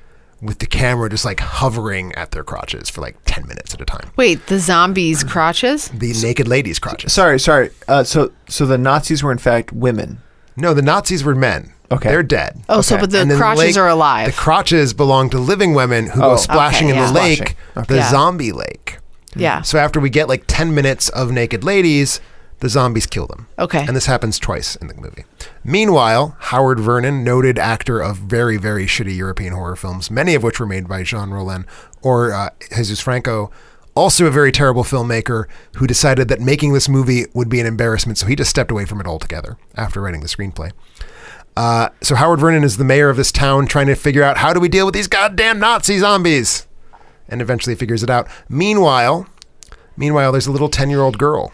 with the camera just like hovering at their crotches for like 10 minutes at a time. Wait, the zombies' crotches? The naked ladies' crotches. Sorry. So the Nazis were in fact women. No, the Nazis were men. Okay. They're dead. Oh, so but the And then crotches are alive. The crotches belong to living women who go splashing okay, in yeah. the lake, Splashing. the Yeah. zombie lake. Yeah. So after we get like 10 minutes of naked ladies, the zombies kill them. Okay. And this happens twice in the movie. Meanwhile, Howard Vernon, noted actor of very, very shitty European horror films, many of which were made by Jean Rollin or Jesus Franco, also a very terrible filmmaker who decided that making this movie would be an embarrassment, so he just stepped away from it altogether after writing the screenplay. So Howard Vernon is the mayor of this town trying to figure out how do we deal with these goddamn Nazi zombies, and eventually figures it out. Meanwhile, there's a little 10-year-old girl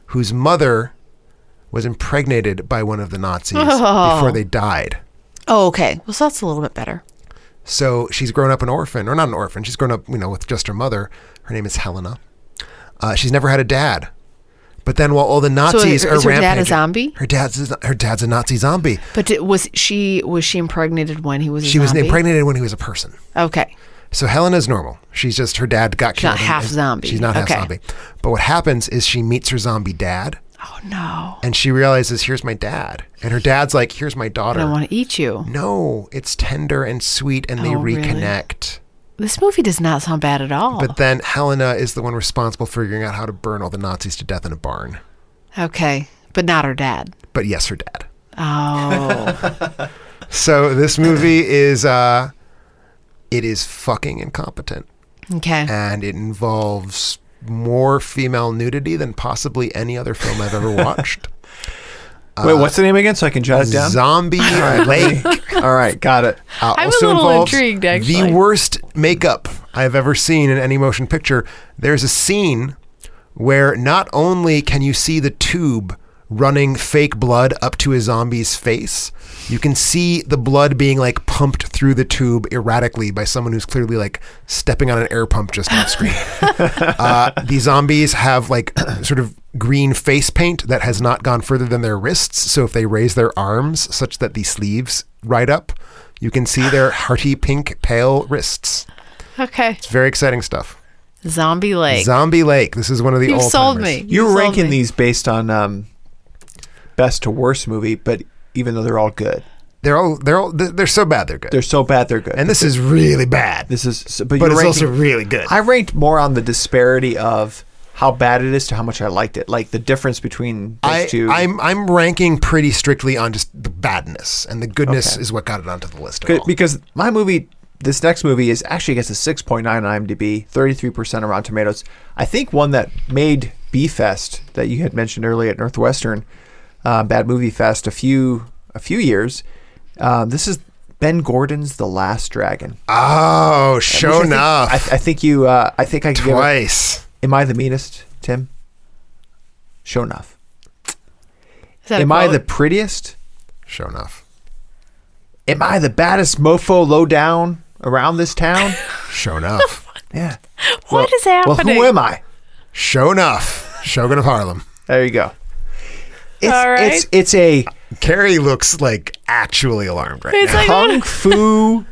whose mother was impregnated by one of the Nazis before they died. Oh, okay. Well, so that's a little bit better. So she's grown up an orphan, or not an orphan. She's grown up, with just her mother. Her name is Helena. She's never had a dad. But then while all the Nazis are is her rampaging, dad a zombie? Her dad's a Nazi zombie. But was she impregnated when he was a She was zombie? impregnated when he was a person. Okay. So Helena's normal. She's just, her dad got killed. not half zombie. She's not half Okay. zombie. But what happens is she meets her zombie dad, Oh, no. and she realizes, here's my dad. And her dad's like, here's my daughter. I don't want to eat you. No, it's tender and sweet, and they Oh, really? reconnect. This movie does not sound bad at all. But then Helena is the one responsible for figuring out how to burn all the Nazis to death in a barn. Okay. But not her dad. But yes, her dad. Oh. So this movie is, it is fucking incompetent. Okay. And it involves more female nudity than possibly any other film I've ever watched. Wait, what's the name again so I can jot it down? Zombie Lake. All right, got it. I'm a Also little involves intrigued, actually. the worst makeup I've ever seen in any motion picture. There's a scene where not only can you see the tube running fake blood up to a zombie's face, you can see the blood being like pumped through the tube erratically by someone who's clearly like stepping on an air pump just off screen. The zombies have like sort of green face paint that has not gone further than their wrists. So if they raise their arms such that the sleeves ride up, you can see their hearty pink pale wrists. Okay. It's very exciting stuff. Zombie Lake. Zombie Lake. This is one of the You've all-timers. sold me. You're sold ranking me. these based on best to worst movie, but even though they're all good, They're so bad they're good. they're so bad they're good. And this is really bad. this is, but you're it's ranking, also really good. I ranked more on the disparity of how bad it is to how much I liked it, like the difference between those two. I'm ranking pretty strictly on just the badness, and the goodness is what got it onto the list. At all. Because my movie, this next movie, is actually gets a 6.9 on IMDb, 33% on Rotten Tomatoes. I think one that made B-Fest that you had mentioned earlier at Northwestern, Bad Movie Fest, a few years. This is Ben Gordon's The Last Dragon. Oh, show enough. I think you. I think I can give it. Twice. Am I the meanest, Tim? Show enough. Is that a Am I quote? the prettiest? Show enough. Am I the baddest mofo low down around this town? Show enough. Yeah. What is happening? Well, who am I? Show enough. Shogun of Harlem. There you go. It's, All right. It's a Carrie looks like actually alarmed right It's now. like- kung fu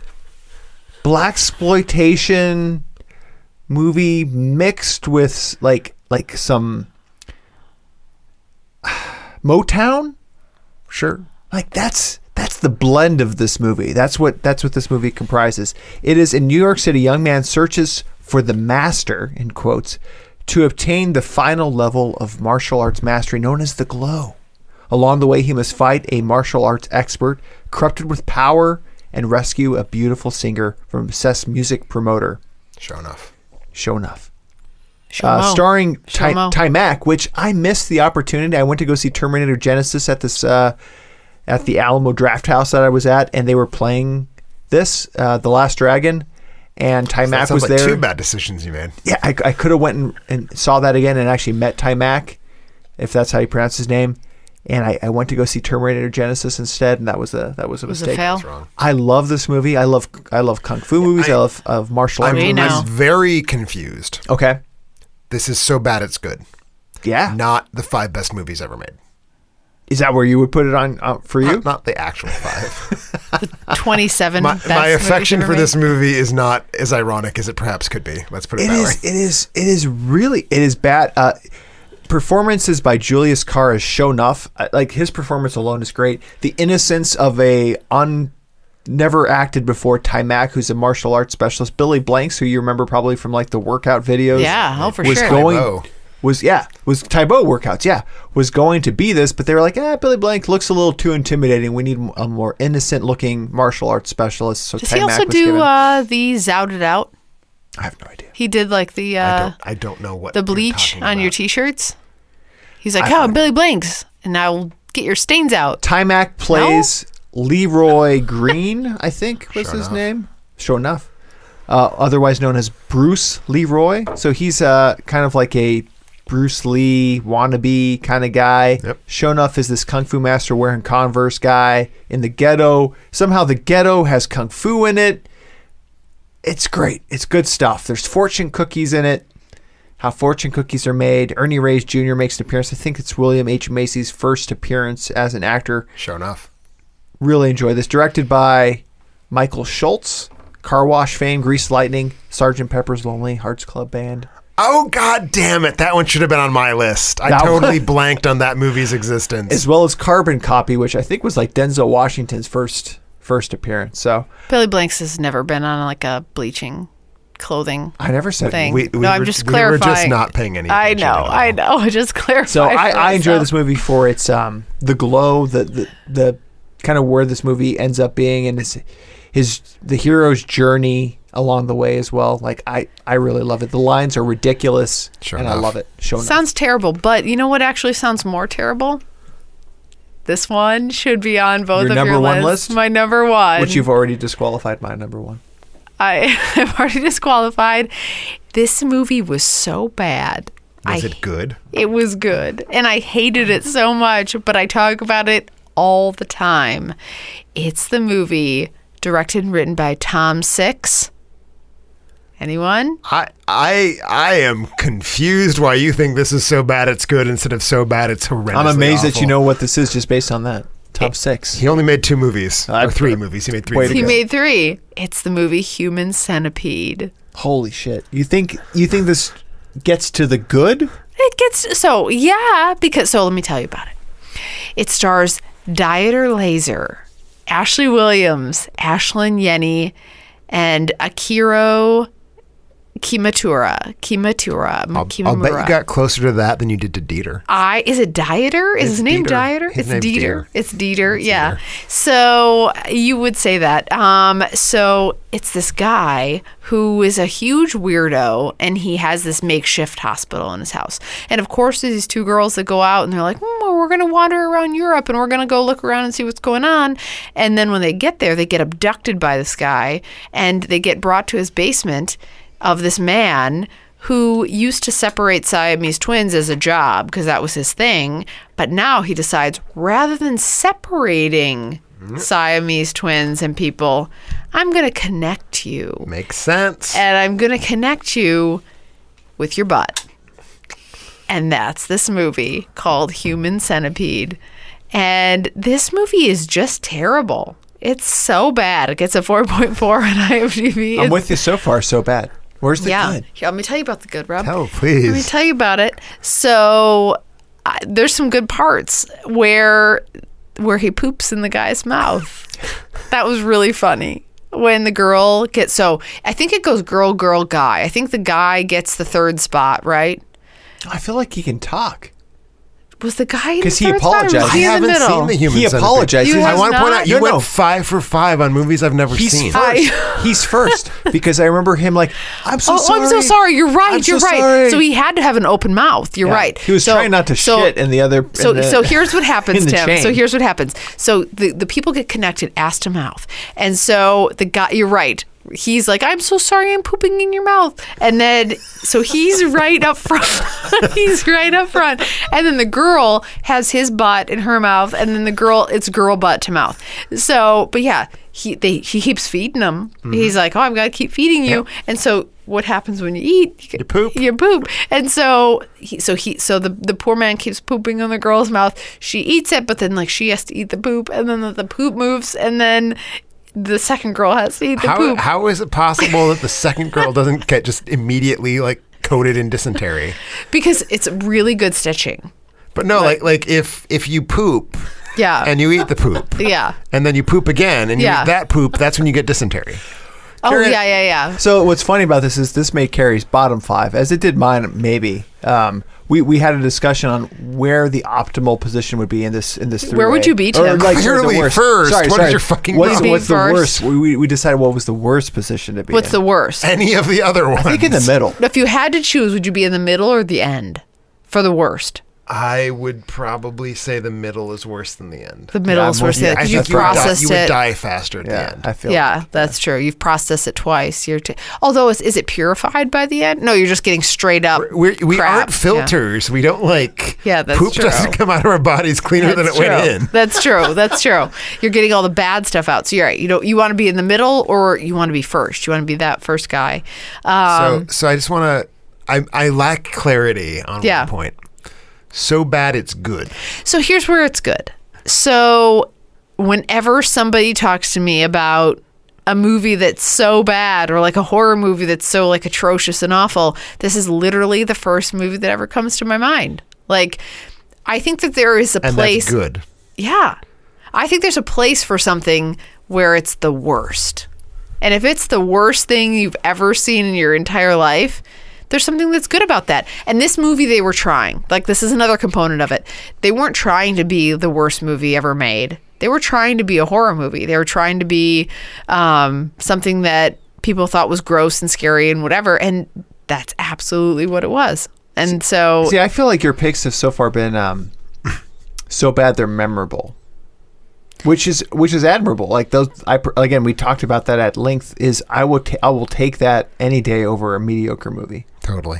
blaxploitation movie mixed with like some Motown. Sure. Like that's the blend of this movie. That's what this movie comprises. It is in New York City, a young man searches for the master, in quotes, to obtain the final level of martial arts mastery known as the glow. Along the way, he must fight a martial arts expert corrupted with power and rescue a beautiful singer from an obsessed music promoter. Show enough. Show enough. Shomo. Starring Shomo. Timac, which I missed the opportunity. I went to go see Terminator Genesis at this at the Alamo Draft House that I was at, and they were playing this, The Last Dragon, and That Timac sounds was like there. two bad decisions you made. Yeah, I could have went and saw that again and actually met Timac, if that's how you pronounce his name. And I went to go see Terminator Genesis instead, and that was a Was it mistake. fail? That's wrong. I love this movie. I love kung fu movies. I love martial arts We movies. know. I'm very confused. Okay. This is so bad it's good. Yeah. Not the 5 best movies ever made. Is that where you would put it on for you? Not the actual 5. 27 my best affection movies for ever this movie is not as ironic as it perhaps could be. Let's put it that way. It is bad. Performances by Julius Carr is show enough. Like his performance alone is great. The innocence of a never acted before Timac, who's a martial arts specialist. Billy Blanks, who you remember probably from like the workout videos. Yeah, for was sure. Was Thibaut workouts, was going to be this, but they were like, Billy Blank looks a little too intimidating. We need a more innocent looking martial arts specialist. So Does he also do the Zouted Out? I have no idea. He did like the I don't know what the bleach on your about. t-shirts. He's like, I'm Billy Blanks, and I'll get your stains out. Timac plays Leroy Green, I think was his name. Sure enough. Otherwise known as Bruce Leroy. So he's kind of like a Bruce Lee wannabe kind of guy. Yep. Shonuff is this kung fu master wearing Converse guy in the ghetto. Somehow the ghetto has kung fu in it. It's great. It's good stuff. There's fortune cookies in it. How fortune cookies are made. Ernie Reyes Jr. makes an appearance. I think it's William H. Macy's first appearance as an actor. Sure enough. Really enjoy this. Directed by Michael Schultz. Car Wash fame, Grease Lightning, Sgt. Pepper's Lonely Hearts Club Band. Oh, God damn it. That one should have been on my list. I totally blanked on that movie's existence. As well as Carbon Copy, which I think was like Denzel Washington's first appearance. So Billy Blanks has never been on like a bleaching clothing I never said thing. I'm just clarifying. We were just not paying any attention I know. Just clarifying. So I enjoy this movie for its the glow, the kind of where this movie ends up being, and the hero's journey along the way as well. Like I really love it. The lines are ridiculous, I love it. Sounds terrible, but you know what actually sounds more terrible? This one should be on both of your number one list. My number one, which you've already disqualified. My number one. I've already disqualified. This movie was so bad. Was it good? It was good, and I hated it so much. But I talk about it all the time. It's the movie directed and written by Tom Six. Anyone? I am confused why you think this is so bad it's good instead of so bad it's horrendous. I'm amazed that you know what this is just based on that. Top 6. He only made 2 movies. Or 3 movies. He made 3 movies. He made 3. It's the movie Human Centipede. Holy shit. You think this gets to the good? It gets because let me tell you about it. It stars Dieter Laser, Ashley Williams, Ashlyn Yenny, and Akira Kimatura. I'll bet you got closer to that than you did to Dieter. Is it Dieter? Is his name Dieter? It's Dieter. It's Dieter. Yeah. So you would say that. So it's this guy who is a huge weirdo, and he has this makeshift hospital in his house. And of course, there's these 2 girls that go out, and they're like, well, we're going to wander around Europe, and we're going to go look around and see what's going on. And then when they get there, they get abducted by this guy, and they get brought to his basement of this man who used to separate Siamese twins as a job because that was his thing. But now he decides, rather than separating Siamese twins and people, I'm going to connect you. Makes sense. And I'm going to connect you with your butt. And that's this movie called Human Centipede. And this movie is just terrible. It's so bad. It gets a 4.4 on IMDb. I'm with you so far, so bad. Where's the good? Here, let me tell you about the good, Rob. Oh, please. Let me tell you about it. So there's some good parts where he poops in the guy's mouth. That was really funny. When the girl gets, so I think it goes girl, girl, guy. I think the guy gets the 3rd spot, right? I feel like he can talk. Was the guy in the Because he third spot, or was apologized. he I in the haven't middle? seen the Human He Centipede. apologized. You I have want to point not? out, you No, went no. 5 for 5 on movies I've never He's seen. first. He's first because I remember him like, I'm so sorry. I'm so sorry. You're right. I'm You're so right. sorry. So he had to have an open mouth. You're Yeah. right. He was trying not to shit in the other. So here's what happens, in the Tim. chain. So here's what happens. So the people get connected ass to mouth, and so the guy. You're right. he's like, I'm so sorry, I'm pooping in your mouth. And then, so he's right up front. He's right up front. And then the girl has his butt in her mouth. And then it's girl butt to mouth. So, but yeah, he keeps feeding him. He's like, oh, I've got to keep feeding you. Yep. And so what happens when you eat? You poop. You poop. And so the poor man keeps pooping on the girl's mouth. She eats it, but then like she has to eat the poop, and then the poop moves, and then the second girl has to eat the poop. How is it possible that the second girl doesn't get just immediately like coated in dysentery? Because it's really good stitching. But no, like if you poop. Yeah. And you eat the poop. Yeah. And then you poop again, and you eat that poop. That's when you get dysentery. Oh, yeah. So what's funny about this is this made Carrie's bottom 5, as it did mine, maybe. We had a discussion on where the optimal position would be in this 3-way. Where would you be, Tim? Or like clearly first. What is your fucking what's the first? worst? We decided what was the worst position to be What's in. the worst? Any of the other ones. I think in the middle. If you had to choose, would you be in the middle or the end for the worst? I would probably say the middle is worse than the end. The middle is worse than the end, because you've processed it. You would die faster at the end. I feel that's true. You've processed it twice. Although, is it purified by the end? No, you're just getting straight up We crap. aren't filters. We don't like... Yeah, that's poop true. doesn't come out of our bodies cleaner than it went in. That's true. You're getting all the bad stuff out. So you're right. You want to be in the middle, or you want to be first. You want to be that first guy. So I just want to... I lack clarity on one point. So bad it's good. So here's where it's good. So whenever somebody talks to me about a movie that's so bad, or like a horror movie that's so like atrocious and awful, this is literally the first movie that ever comes to my mind. Like, I think that there is a place. And that's good. Yeah. I think there's a place for something where it's the worst. And if it's the worst thing you've ever seen in your entire life, there's something that's good about that. And this movie, they were trying. Like, this is another component of it. They weren't trying to be the worst movie ever made. They were trying to be a horror movie. They were trying to be something that people thought was gross and scary and whatever. And that's absolutely what it was. And so... See, I feel like your picks have so far been so bad they're memorable. Which is admirable. Like those, again, we talked about that at length. I will take that any day over a mediocre movie. Totally.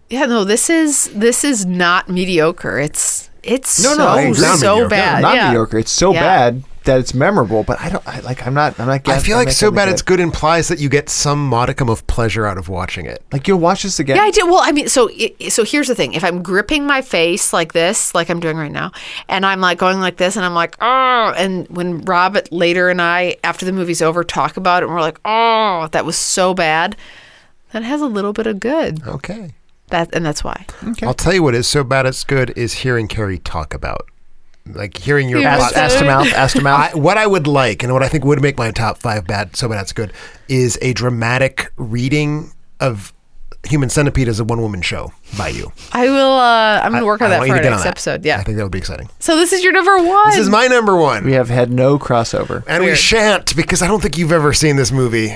Yeah, no, this is not mediocre. It's so bad. Not mediocre. It's so bad that it's memorable. But I'm not. I feel like so bad it's good implies that you get some modicum of pleasure out of watching it. Like, you'll watch this again. Yeah, I do. Well, I mean, so here's the thing. If I'm gripping my face like this, like I'm doing right now, and I'm like going like this, and I'm like, oh, and when Rob later and I, after the movie's over, talk about it, and we're like, oh, that was so bad, that has a little bit of good. Okay. That's why. Okay. I'll tell you what is so bad it's good is hearing Carrie talk about. Like hearing your ass to mouth. What I would like, and what I think would make my top 5 so bad it's good, is a dramatic reading of Human Centipede as a one-woman show by you. I will. I'm going to work on that for our next episode. Yeah, I think that would be exciting. So this is your number 1. This is my number 1. We have had no crossover, and we shan't, because I don't think you've ever seen this movie,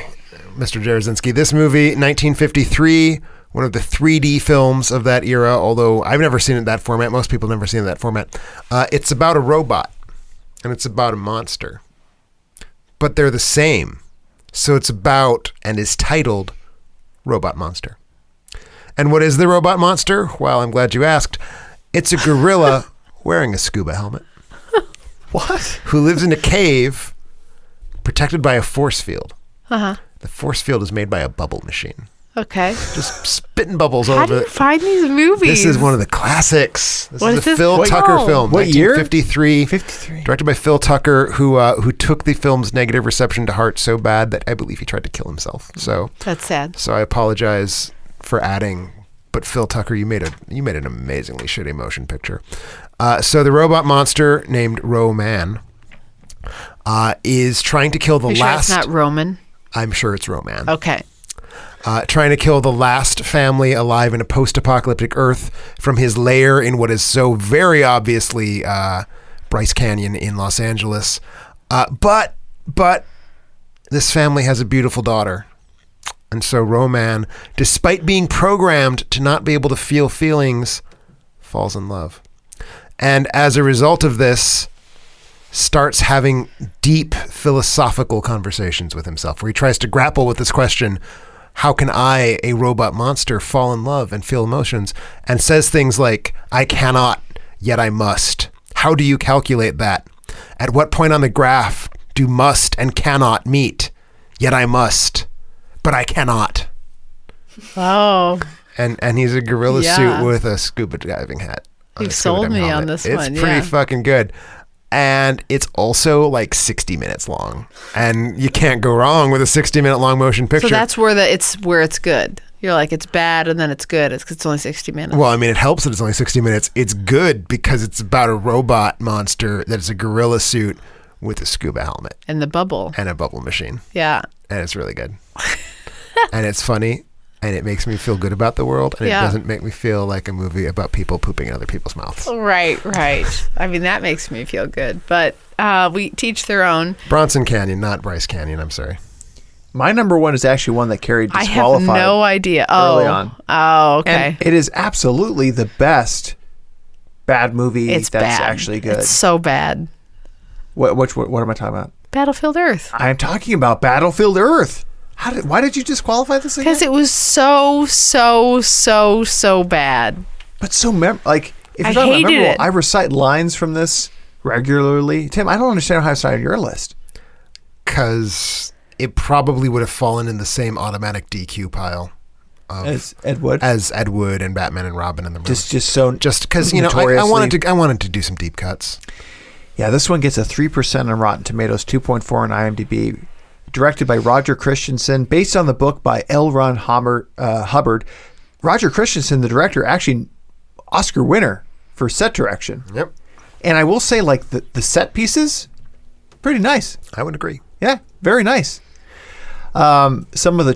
Mr. Jarzynski. This movie, 1953. One of the 3D films of that era, although I've never seen it in that format. Most people have never seen it in that format. It's about a robot, and it's about a monster. But they're the same. So it's about, and is titled, Robot Monster. And what is the robot monster? Well, I'm glad you asked. It's a gorilla wearing a scuba helmet. What? Who lives in a cave protected by a force field. Uh-huh. The force field is made by a bubble machine. Okay. Just spitting bubbles all How over do you find these movies? This is one of the classics. This what is a Phil Tucker film. What year? 1953. 53. Directed by Phil Tucker, who took the film's negative reception to heart so bad that I believe he tried to kill himself. So that's sad. So I apologize for adding, but Phil Tucker, you made an amazingly shitty motion picture. So the robot monster named Roman is trying to kill the Are you last. sure it's not Roman? I'm sure it's Roman. Okay. Trying to kill the last family alive in a post-apocalyptic Earth from his lair in what is so very obviously Bryce Canyon in Los Angeles. But this family has a beautiful daughter. And so Roman, despite being programmed to not be able to feel feelings, falls in love. And as a result of this, starts having deep philosophical conversations with himself, where he tries to grapple with this question, how can I, a robot monster, fall in love and feel emotions? And says things like, I cannot, yet I must. How do you calculate that? At what point on the graph do must and cannot meet? Yet I must, but I cannot. Oh. And he's a gorilla suit with a scuba diving hat. You've sold me on this one. It's pretty fucking good. And it's also like 60 minutes long. And you can't go wrong with a 60-minute long motion picture. So that's where it's good. You're like, it's bad and then it's good. It's 'cause it's only 60 minutes. Well, I mean, it helps that it's only 60 minutes. It's good because it's about a robot monster that is a gorilla suit with a scuba helmet. And the bubble. And a bubble machine. Yeah. And it's really good. And it's funny. And it makes me feel good about the world. And it doesn't make me feel like a movie about people pooping in other people's mouths. Right. I mean, that makes me feel good. But we teach their own. Bronson Canyon, not Bryce Canyon. I'm sorry. My number one is actually one that carried disqualified. I have no idea. Early on. Oh, okay. And it is absolutely the best bad movie It's that's bad. actually good. It's so bad. What am I talking about? Battlefield Earth. I'm talking about Battlefield Earth. Why did you disqualify this again? Because it was so bad. But so if you're I talking about hated memorable, it. I recite lines from this regularly. Tim, I don't understand how it's not on your list. Because it probably would have fallen in the same automatic DQ pile As Ed Wood? as Ed Wood and Batman and Robin in the movie. Just because I wanted to do some deep cuts. Yeah, this one gets a 3% on Rotten Tomatoes, 2.4 on IMDb. Directed by Roger Christensen, based on the book by L. Ron Hubbard. Roger Christensen, the director, actually Oscar winner for set direction. Yep. And I will say, like, the set pieces, pretty nice. I would agree. Yeah, very nice. Some of the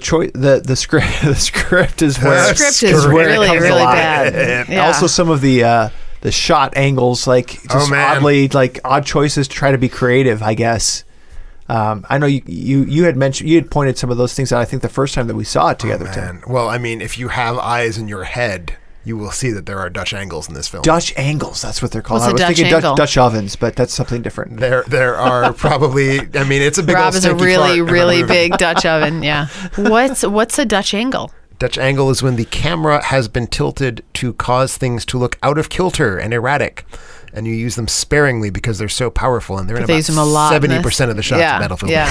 script is where The script is really bad. Yeah. Also, some of the shot angles, like just odd choices to try to be creative, I guess. I know you had mentioned, you had pointed some of those things out, I think, the first time that we saw it together, Tim. Well, I mean, if you have eyes in your head, you will see that there are Dutch angles in this film. Dutch angles, that's what they're called. What's I was a Dutch thinking angle? Dutch ovens, but that's something different. There are probably, I mean, it's a big Rob old is a stinky really, fart in the really movie. big Dutch oven. Yeah. What's a Dutch angle? Dutch angle is when the camera has been tilted to cause things to look out of kilter and erratic. And you use them sparingly because they're so powerful, and they're in They about use them a lot in 70% of the shots of Battlefield. Yeah.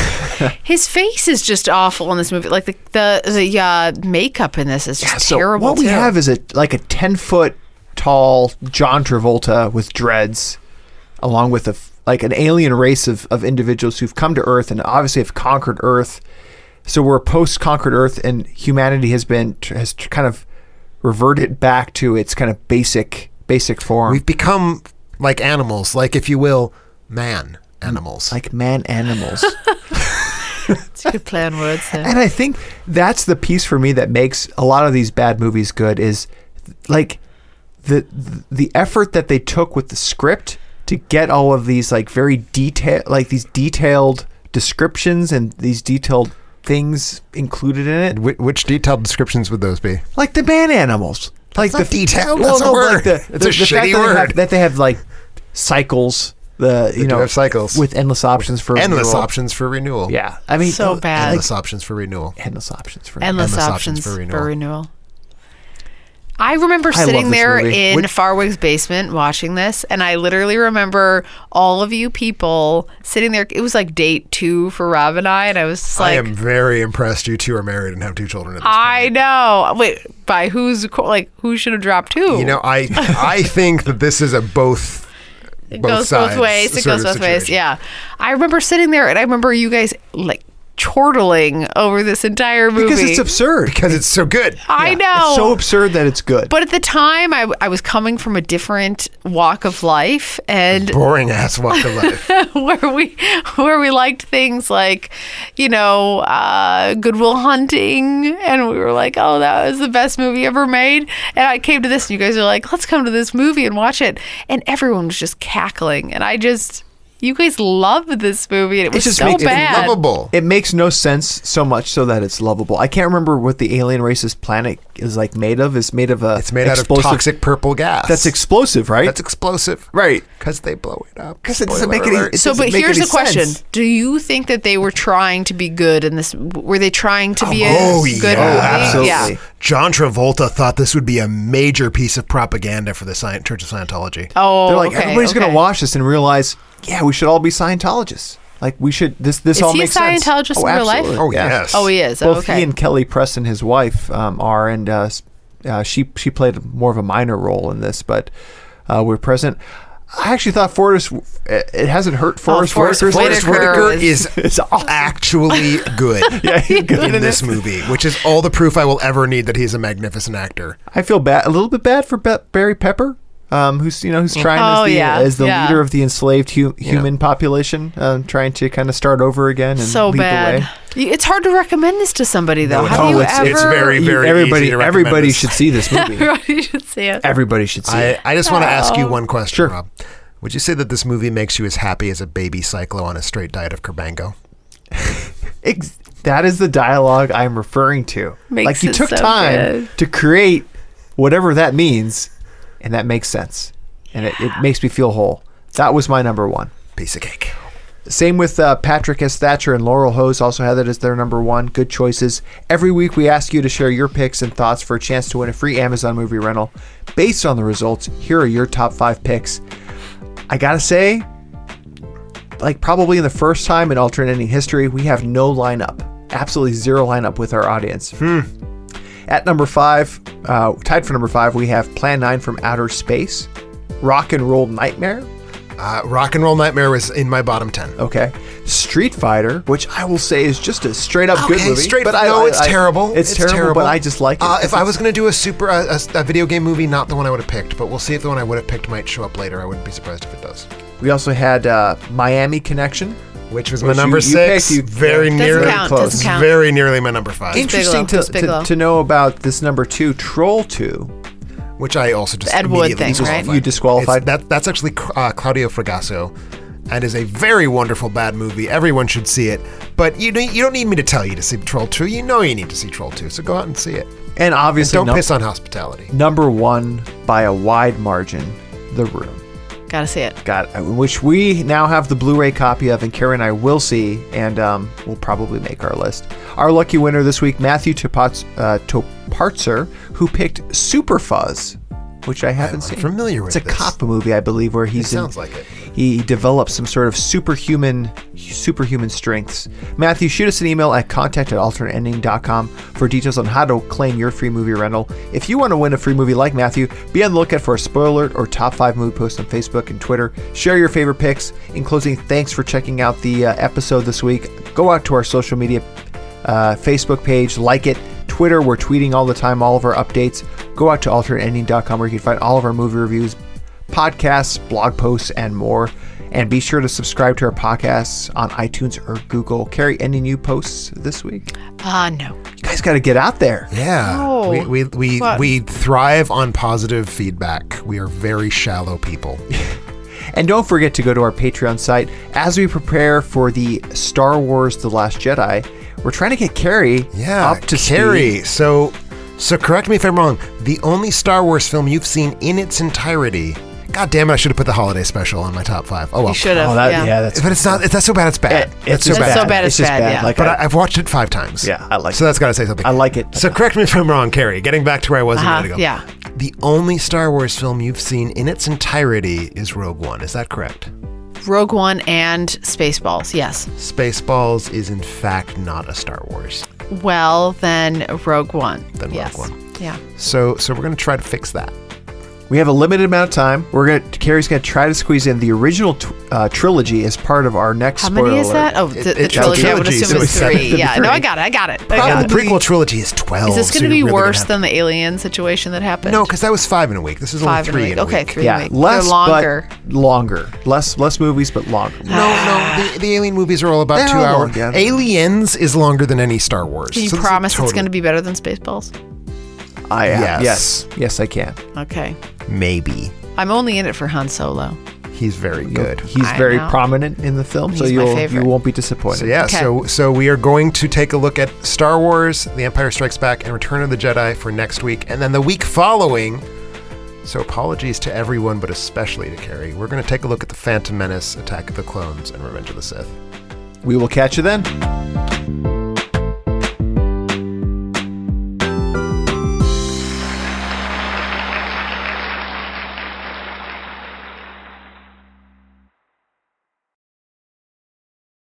His face is just awful in this movie. Like the makeup in this is just terrible. What we have is a 10-foot tall John Travolta with dreads, along with an alien race of individuals who've come to Earth and obviously have conquered Earth. So we're post-conquered Earth, and humanity has kind of reverted back to its kind of basic form. We've become like animals, like, if you will, man animals. Like man animals. It's a good play on words there. And I think that's the piece for me that makes a lot of these bad movies good, is like the effort that they took with the script to get all of these like very detailed descriptions and these detailed things included in it. Which detailed descriptions would those be? Like the man animals. Like That's not detailed. Well, That's a word. Like It's a shitty word. That they have like cycles. They do have cycles with endless options for endless renewal. options for renewal. Yeah, I mean, so bad. Endless options for renewal. Endless options for Endless options for renewal. I remember I love sitting this there movie. in Farwig's basement watching this, and I literally remember all of you people sitting there. It was like date 2 for Rob and I was just like, I am very impressed you two are married and have 2 children at this I point. know. Wait, by who should have dropped 2? You know, I think that this is a both It goes sides both ways. It sort goes of both ways. situation. Yeah. I remember sitting there, and I remember you guys like chortling over this entire movie. because it's absurd. Because it's so good. I know. It's so absurd that it's good. But at the time, I was coming from a different walk of life, and Boring ass walk of life. where we liked things like, Good Will Hunting, and we were like, oh, that was the best movie ever made. And I came to this, and you guys are like, let's come to this movie and watch it, and everyone was just cackling, and you guys loved this movie, and it was just so makes it bad. Lovable. It makes no sense so much so that it's lovable. I can't remember what the alien race's planet made of is made of a It's made out of toxic purple gas. That's explosive, right? That's explosive. Right. Because they blow it up. Because it doesn't make Spoiler any alert. it doesn't make here's any the question. sense. Do you think that they were trying to be good in this? Were they trying to be a good movie? absolutely. Yeah. John Travolta thought this would be a major piece of propaganda for the Church of Scientology. Oh, They're like, okay, everybody's okay. going to watch this and realize, yeah, we should all be Scientologists. Like, we should, this all he a makes sense. Scientologist in real life? absolutely. Oh, yes. Oh, he is. Both Okay. he and Kelly Preston, his wife, are, and she played more of a minor role in this, but we're present. I actually thought it hasn't hurt Forrest Forrest Whitaker is actually good Yeah, he's good in this movie, which is all the proof I will ever need that he's a magnificent actor. I feel a little bit bad for Barry Pepper, who's trying as the leader of the enslaved human population, trying to kind of start over again and So lead bad. the way. It's hard to recommend this to somebody, though. No, How do you ever? it's very, very easy to recommend Everybody this. should see this movie. Everybody should see it. Everybody should see it. I just want to ask you one question, Sure. Rob. Would you say that this movie makes you as happy as a baby cyclo on a straight diet of Kerbango? That is the dialogue I'm referring to. Makes like you it took so time good. to create whatever that means, and that makes sense, and it makes me feel whole. That was my number one. Piece of cake. Same with Patrick S. Thatcher and Laurel Hose also had that as their number one. Good choices. Every week we ask you to share your picks and thoughts for a chance to win a free Amazon movie rental. Based on the results, here are your top 5 picks. I gotta say, like probably in the first time in alternate ending history, we have no lineup. Absolutely zero lineup with our audience. At number 5, tied for number 5, we have Plan 9 from Outer Space, Rock and Roll Nightmare. Rock and Roll Nightmare was in my bottom 10. Okay. Street Fighter, which I will say is just a straight up good movie. It's terrible. It's terrible, but I just like it. If I was going to do a video game movie, not the one I would have picked, but we'll see if the one I would have picked might show up later. I wouldn't be surprised if it does. We also had Miami Connection. Which was my number 6. Very Doesn't nearly count, close. doesn't count. Very nearly my number 5. Interesting to know about this number 2, Troll 2. Which I also just Ed Wood immediately thing, right? disqualified. You disqualified? That's actually Claudio Fragasso, and is a very wonderful bad movie. Everyone should see it. But you don't need me to tell you to see Troll 2. You know you need to see Troll 2, so go out and see it. And obviously, And don't piss on hospitality. Number 1 by a wide margin, The Room. Gotta see it. Which we now have the Blu-ray copy of, and Carrie and I will see, and we'll probably make our list. Our lucky winner this week, Matthew Topartzer, who picked Super Fuzz, which I haven't seen. Familiar with It's a this. cop movie, I believe, where he's sounds like it. He develops some sort of superhuman strengths. Matthew, shoot us an email at contact@alternateending.com for details on how to claim your free movie rental. If you want to win a free movie like Matthew, be on the lookout for a spoiler or top 5 movie posts on Facebook and Twitter. Share your favorite picks. In closing, thanks for checking out the episode this week. Go out to our social media Facebook page, like it. Twitter, we're tweeting all the time, all of our updates. Go out to alternateending.com where you can find all of our movie reviews, podcasts, blog posts, and more. And be sure to subscribe to our podcasts on iTunes or Google. Carrie, any new posts this week? No. You guys got to get out there. Yeah. Oh, We thrive on positive feedback. We are very shallow people. And don't forget to go to our Patreon site as we prepare for the Star Wars The Last Jedi. We're trying to get Carrie up to Carrie. speed. So correct me if I'm wrong. The only Star Wars film you've seen in its entirety. God damn it! I should have put the holiday special on my top 5. Oh well. You should have. That's But it's not. That's so bad. It's bad. It's so just bad. so bad it's just bad, yeah. Like But I've watched it 5 times. Yeah, I like So it. that's got to say something. I like it. So correct me if I'm wrong, Carrie. Getting back to where I was a minute ago. Yeah. The only Star Wars film you've seen in its entirety is Rogue One. Is that correct? Rogue One and Spaceballs, yes. Spaceballs is in fact not a Star Wars. Well, then Rogue One. Then yes. Rogue One. Yeah. So we're going to try to fix that. We have a limited amount of time. Carrie's going to try to squeeze in the original trilogy as part of our next How spoiler many is that? alert. Oh, the It's a trilogy. I would trilogy, assume so it's it's 7 3. Yeah, no, I got it. The prequel trilogy is 12. Is this going so to be you're really worse gonna than the alien situation that happened? No, because that was 5 in a week. This is only 5 3 in a Okay, week. 3 Yeah, a week. less, They're longer. but longer. Less movies, but longer. No, the alien movies are all about They're 2 all hours. long, yeah. Aliens is longer than any Star Wars. Can you So this is promise it's totally- going to be better than Spaceballs? Yes, I can. Okay. Maybe. I'm only in it for Han Solo. He's very good. He's very prominent in the film, so you won't be disappointed. So yeah, Okay. so we are going to take a look at Star Wars, The Empire Strikes Back, and Return of the Jedi for next week, and then the week following. So apologies to everyone, but especially to Carrie. We're going to take a look at The Phantom Menace, Attack of the Clones, and Revenge of the Sith. We will catch you then.